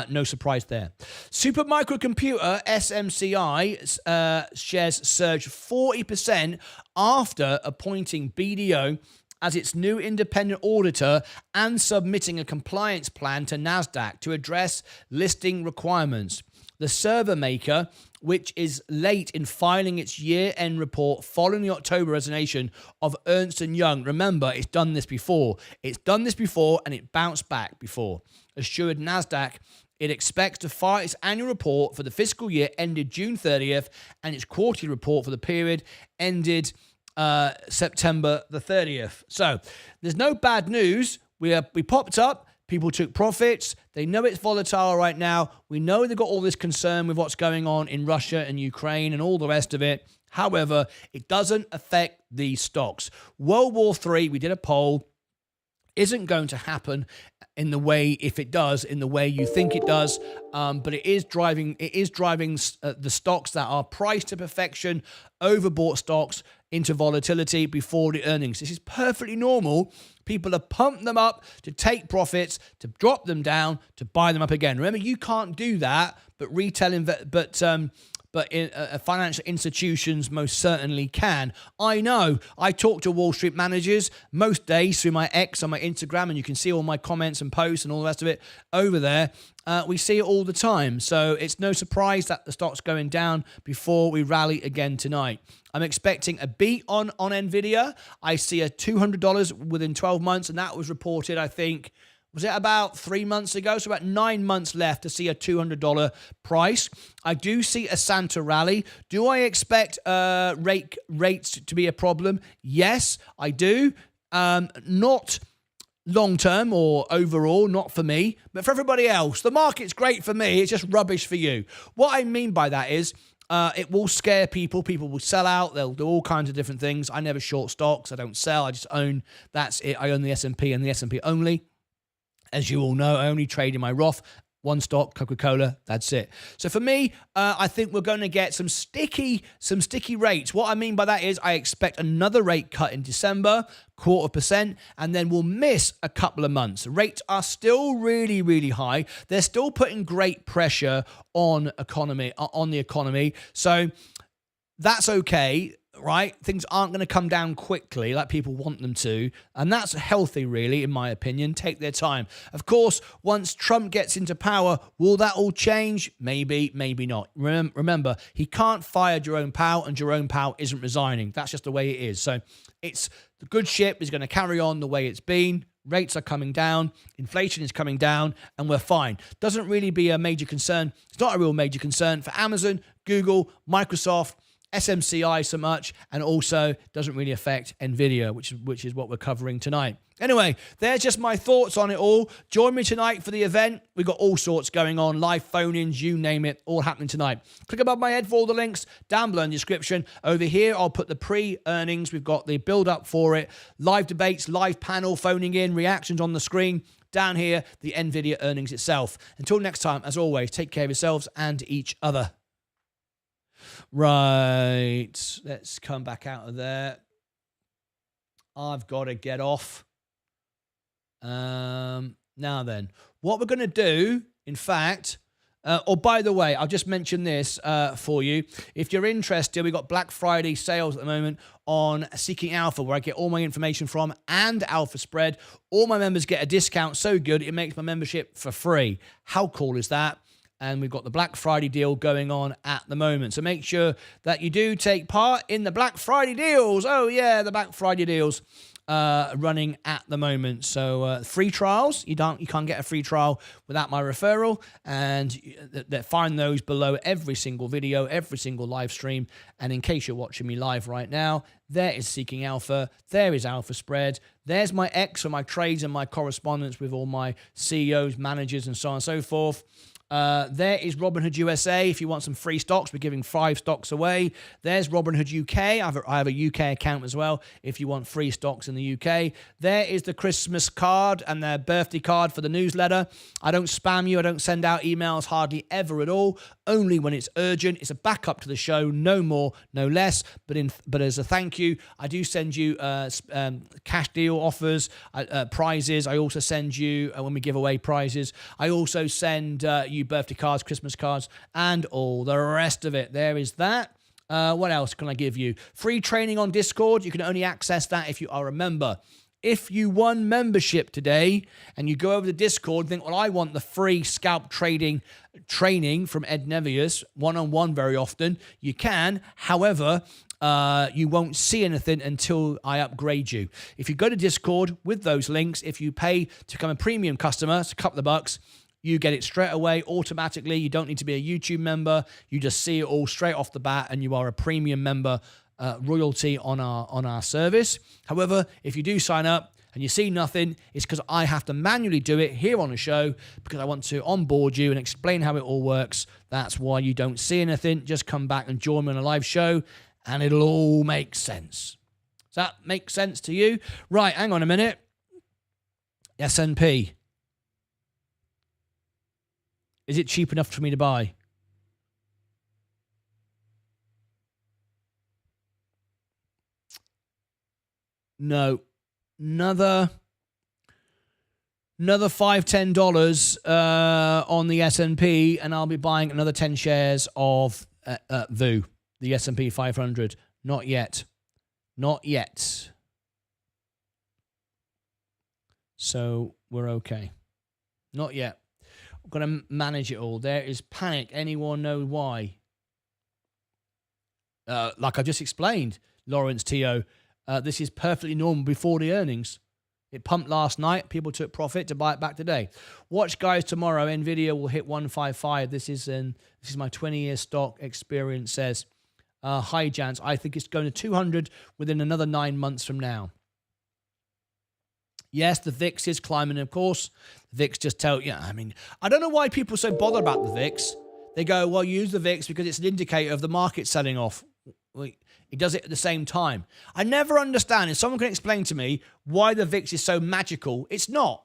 No surprise there. Supermicrocomputer, SMCI, shares surged 40% after appointing BDO as its new independent auditor and submitting a compliance plan to NASDAQ to address listing requirements. The server maker, which is late in filing its year-end report following the October resignation of Ernst & Young. Remember, it's done this before. It's done this before, and it bounced back before. Assured NASDAQ it expects to file its annual report for the fiscal year ended June 30th and its quarterly report for the period ended September the 30th. So there's no bad news. We popped up. People took profits. They know it's volatile right now. We know they've got all this concern with what's going on in Russia and Ukraine and all the rest of it. However, it doesn't affect these stocks. World War III, we did a poll, isn't going to happen in the way, if it does, in the way you think it does. But it is driving the stocks that are priced to perfection, overbought stocks, into volatility before the earnings. This is perfectly normal. People have pumped them up to take profits, to drop them down, to buy them up again. Remember, you can't do that, but financial institutions most certainly can. I know. I talk to Wall Street managers most days through my X on my Instagram, and you can see all my comments and posts and all the rest of it over there. We see it all the time. So it's no surprise that the stock's going down before we rally again tonight. I'm expecting a beat on NVIDIA. I see a $200 within 12 months, and that was reported, I think, was it about 3 months ago? So about 9 months left to see a $200 price. I do see a Santa rally. Do I expect rates to be a problem? Yes, I do. Not long-term or overall, not for me, but for everybody else. The market's great for me. It's just rubbish for you. What I mean by that is it will scare people. People will sell out. They'll do all kinds of different things. I never short stocks. I don't sell. I just own. That's it. I own the S&P and the S&P only. As you all know, I only trade in my Roth. One stock, Coca-Cola, that's it. So for me, I think we're going to get some sticky rates. What I mean by that is I expect another rate cut in December, 0.25%, and then we'll miss a couple of months. Rates are still really, really high. They're still putting great pressure on the economy. So that's okay. Right? Things aren't going to come down quickly like people want them to. And that's healthy, really, in my opinion. Take their time. Of course, once Trump gets into power, will that all change? Maybe, maybe not. Remember, he can't fire Jerome Powell, and Jerome Powell isn't resigning. That's just the way it is. So the good ship is going to carry on the way it's been. Rates are coming down. Inflation is coming down, and we're fine. Doesn't really be a major concern. It's not a real major concern for Amazon, Google, Microsoft, SMCI so much, and also doesn't really affect NVIDIA, which is what we're covering tonight. Anyway, there's just my thoughts on it all. Join me tonight for the event. We've got all sorts going on, live phone-ins, you name it, all happening tonight. Click above my head for all the links, down below in the description. Over here, I'll put the pre-earnings. We've got the build-up for it, live debates, live panel, phoning in, reactions on the screen. Down here, the NVIDIA earnings itself. Until next time, as always, take care of yourselves and each other. Right, let's come back out of there. I've got to get off. Now then, what we're going to do, in fact, by the way, I'll just mention this for you. If you're interested, we've got Black Friday sales at the moment on Seeking Alpha, where I get all my information from, and Alpha Spread. All my members get a discount so good, it makes my membership for free. How cool is that? And we've got the Black Friday deal going on at the moment. So make sure that you do take part in the Black Friday deals. Oh, yeah, the Black Friday deals running at the moment. So free trials. You can't get a free trial without my referral. And find those below every single video, every single live stream. And in case you're watching me live right now, there is Seeking Alpha. There is Alpha Spread. There's my X for my trades and my correspondence with all my CEOs, managers, and so on and so forth. There is Robinhood USA. If you want some free stocks, we're giving 5 stocks away. There's Robinhood UK. I have a UK account as well if you want free stocks in the UK. There is the Christmas card and their birthday card for the newsletter. I don't spam you. I don't send out emails hardly ever at all, only when it's urgent. It's a backup to the show, no more, no less. But as a thank you, I do send you cash deal offers, prizes. I also send you, when we give away prizes, I also send you birthday cards, Christmas cards, and all the rest of it. There is that. What else can I give you? Free training on Discord. You can only access that if you are a member. If you won membership today and you go over to Discord and think, well, I want the free scalp trading training from Ed Nevius, one-on-one very often, you can. However, you won't see anything until I upgrade you. If you go to Discord with those links, if you pay to become a premium customer, it's a couple of bucks, you get it straight away, automatically. You don't need to be a YouTube member. You just see it all straight off the bat, and you are a premium member, royalty on our service. However, if you do sign up and you see nothing, it's because I have to manually do it here on the show because I want to onboard you and explain how it all works. That's why you don't see anything. Just come back and join me on a live show, and it'll all make sense. Does that make sense to you? Right, hang on a minute. S&P. Is it cheap enough for me to buy? No. Another $5-10 on the S&P, and I'll be buying another 10 shares of VU, the S&P 500. Not yet. Not yet. So we're okay. Not yet. I'm going to manage it all. There is panic. Anyone know why? Like I just explained, Lawrence T.O., this is perfectly normal before the earnings. It pumped last night. People took profit to buy it back today. Watch, guys, tomorrow. NVIDIA will hit 155. This is my 20-year stock experience says. Hi, Jans. I think it's going to 200 within another 9 months from now. Yes, the VIX is climbing, of course. The VIX just I don't know why people are so bothered about the VIX. They go, well, use the VIX because it's an indicator of the market selling off. It does it at the same time. I never understand. If someone can explain to me why the VIX is so magical, it's not.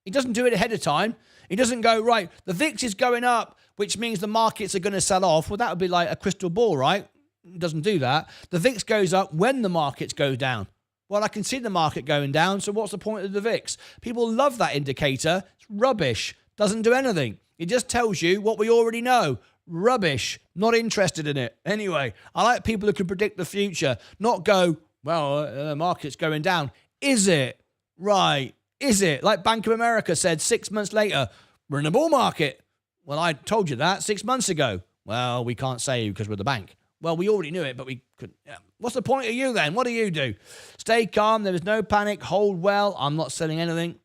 It doesn't do it ahead of time. It doesn't go, right, the VIX is going up, which means the markets are going to sell off. Well, that would be like a crystal ball, right? It doesn't do that. The VIX goes up when the markets go down. Well, I can see the market going down, so what's the point of the VIX? People love that indicator. It's rubbish. Doesn't do anything. It just tells you what we already know. Rubbish. Not interested in it. Anyway, I like people who can predict the future, not go, well, the market's going down. Is it? Right. Is it? Like Bank of America said 6 months later, we're in a bull market. Well, I told you that 6 months ago. Well, we can't say because we're the bank. Well, we already knew it, but we couldn't. Yeah. What's the point of you then? What do you do? Stay calm. There is no panic. Hold well. I'm not selling anything.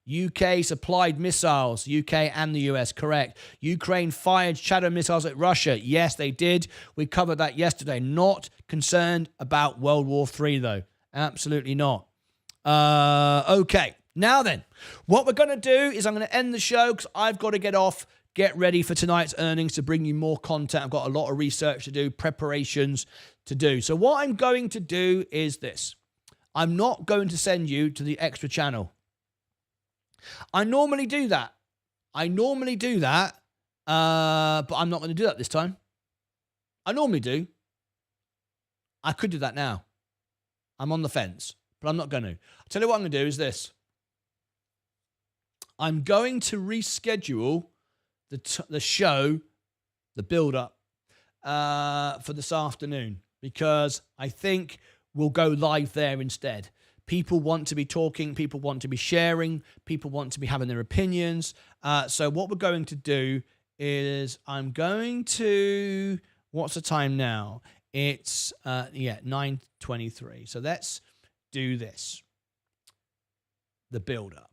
UK supplied missiles. UK and the US, correct. Ukraine fired shadow missiles at Russia. Yes, they did. We covered that yesterday. Not concerned about World War III, though. Absolutely not. Okay. Now then, what we're going to do is I'm going to end the show because I've got to get off. Get ready for tonight's earnings to bring you more content. I've got a lot of research to do, preparations to do. So what I'm going to do is this. I'm not going to send you to the extra channel. I normally do that. But I'm not going to do that this time. I normally do. I could do that now. I'm on the fence, but I'm not going to. I'll tell you what I'm going to do is this. I'm going to reschedule the show, the build-up, for this afternoon because I think we'll go live there instead. People want to be talking. People want to be sharing. People want to be having their opinions. So what we're going to do is I'm going to... What's the time now? It's, 9:23. So let's do this. The build-up.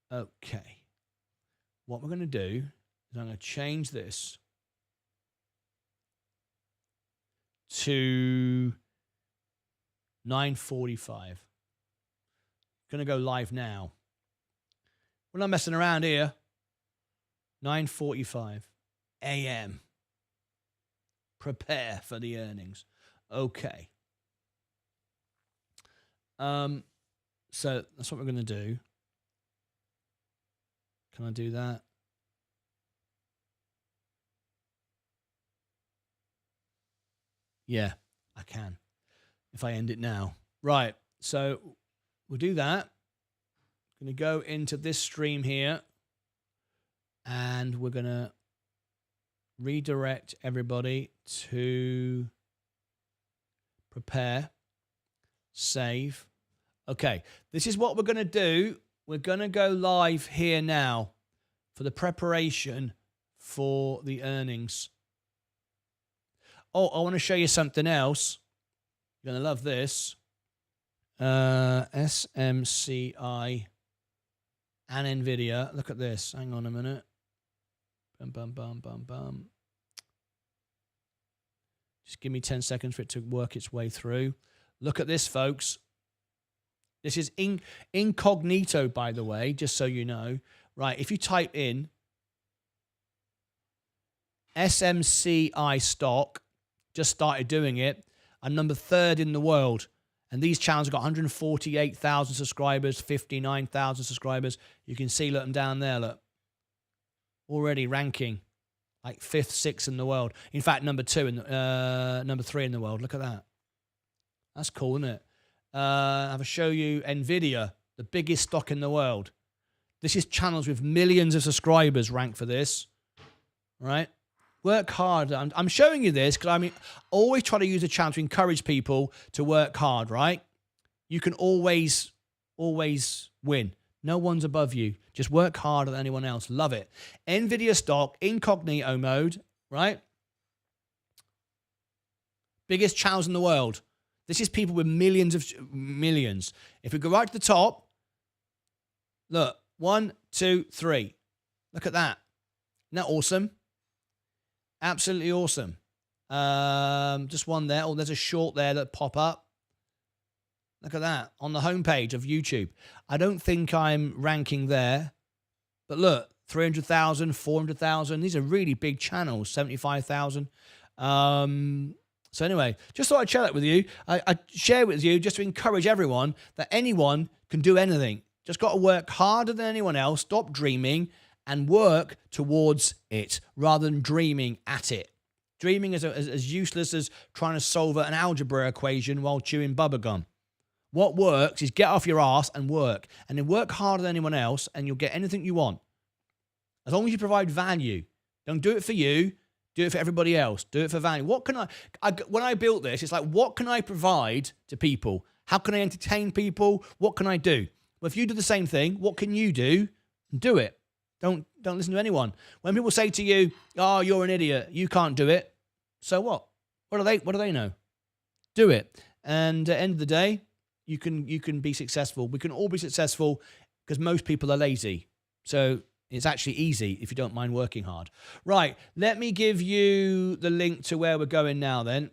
Okay. What we're going to do is I'm going to change this to 9:45. Going to go live now. We're not messing around here. 9:45 a.m. Prepare for the earnings. Okay. So that's what we're going to do. Can I do that? Yeah, I can. If I end it now. Right. So we'll do that. I'm going to go into this stream here. And we're going to redirect everybody to prepare, save. Okay, this is what we're going to do. We're going to go live here now for the preparation for the earnings. Oh, I want to show you something else. You're going to love this. SMCI and NVIDIA. Look at this. Hang on a minute. Bum, bum, bum, bum, bum. Just give me 10 seconds for it to work its way through. Look at this, folks. This is incognito, by the way, just so you know. Right, if you type in SMCI stock, just started doing it, I'm number 3rd in the world. And these channels have got 148,000 subscribers, 59,000 subscribers. You can see, look, them down there, look. Already ranking like 5th, 6th in the world. In fact, number 3 in the world. Look at that. That's cool, isn't it? I will show you NVIDIA, the biggest stock in the world. This is channels with millions of subscribers rank for this, right? Work hard. I'm showing you this because I always try to use a channel to encourage people to work hard, right? You can always win. No one's above you. Just work harder than anyone else. Love it. NVIDIA stock, incognito mode, right? Biggest channels in the world. This is people with millions. If we go right to the top, look, 1, 2, 3. Look at that. Isn't that awesome? Absolutely awesome. Just one there. Oh, there's a short there that pop up. Look at that on the homepage of YouTube. I don't think I'm ranking there, but look, 300,000, 400,000. These are really big channels. 75,000. So anyway, just thought I'd share that with you. I share it with you just to encourage everyone that anyone can do anything. Just got to work harder than anyone else. Stop dreaming and work towards it rather than dreaming at it. Dreaming is as useless as trying to solve an algebra equation while chewing bubblegum. What works is get off your ass and work. And then work harder than anyone else and you'll get anything you want. As long as you provide value. Don't do it for you. Do it for everybody else. Do it for value. What can I when I built this, it's like, what can I provide to people? How can I entertain people? What can I do? Well, if you do the same thing, what can you do? Do it. Don't listen to anyone. When people say to you, oh, you're an idiot, you can't do it. So what? What do they know? Do it. And at the end of the day, you can be successful. We can all be successful because most people are lazy. So it's actually easy if you don't mind working hard. Right, let me give you the link to where we're going now then.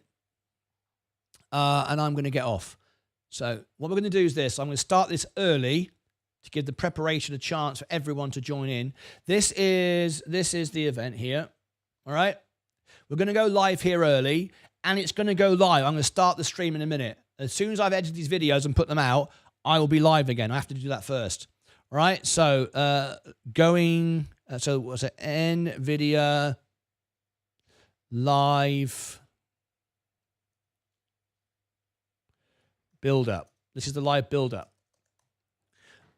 And I'm going to get off. So what we're going to do is this. I'm going to start this early to give the preparation a chance for everyone to join in. This is the event here. All right. We're going to go live here early, and it's going to go live. I'm going to start the stream in a minute. As soon as I've edited these videos and put them out, I will be live again. I have to do that first. All right. So so what's it? NVIDIA live build up. This is the live build up.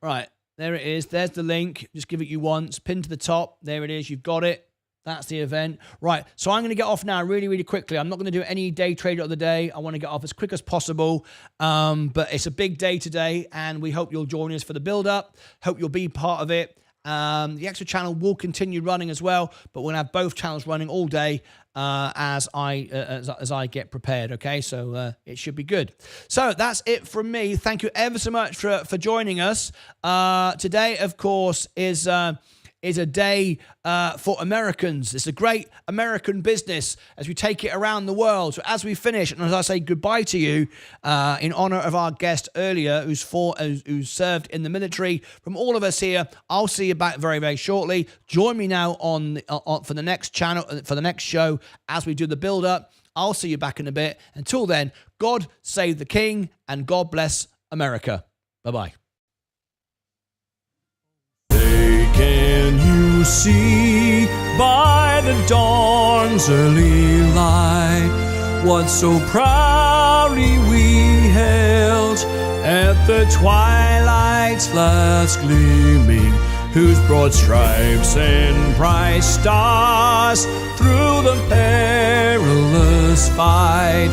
Right, there it is. There's the link. Just give it you once. Pin to the top. There it is. You've got it. That's the event. Right, so I'm going to get off now really, really quickly. I'm not going to do any day trader of the day. I want to get off as quick as possible. But it's a big day today, and we hope you'll join us for the build-up. Hope you'll be part of it. The extra channel will continue running as well, but we're going to have both channels running all day as I get prepared, okay? So it should be good. So that's it from me. Thank you ever so much for joining us. Today, of course, is is a day for Americans. It's a great American business as we take it around the world. So as we finish, and as I say goodbye to you, in honor of our guest earlier, who's served in the military, from all of us here, I'll see you back very, very shortly. Join me now on for the next channel, for the next show, as we do the build-up. I'll see you back in a bit. Until then, God save the King, and God bless America. Bye-bye. Can you see by the dawn's early light what so proudly we held at the twilight's last gleaming, whose broad stripes and bright stars through the perilous fight?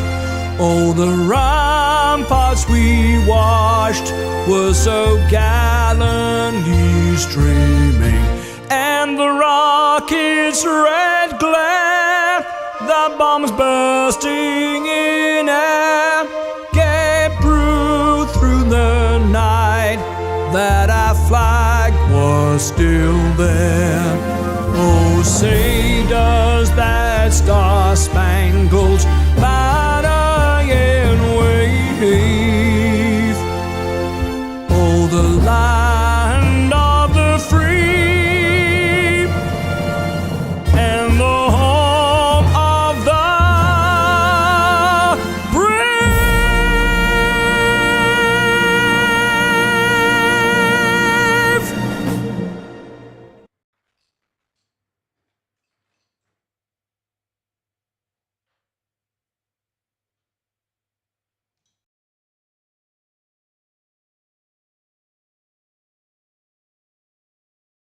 Oh, the ramparts we watched were so gallantly streaming, and the rockets' red glare, the bombs bursting in air, gave proof through the night that our flag was still there. Oh, say does that star-spangled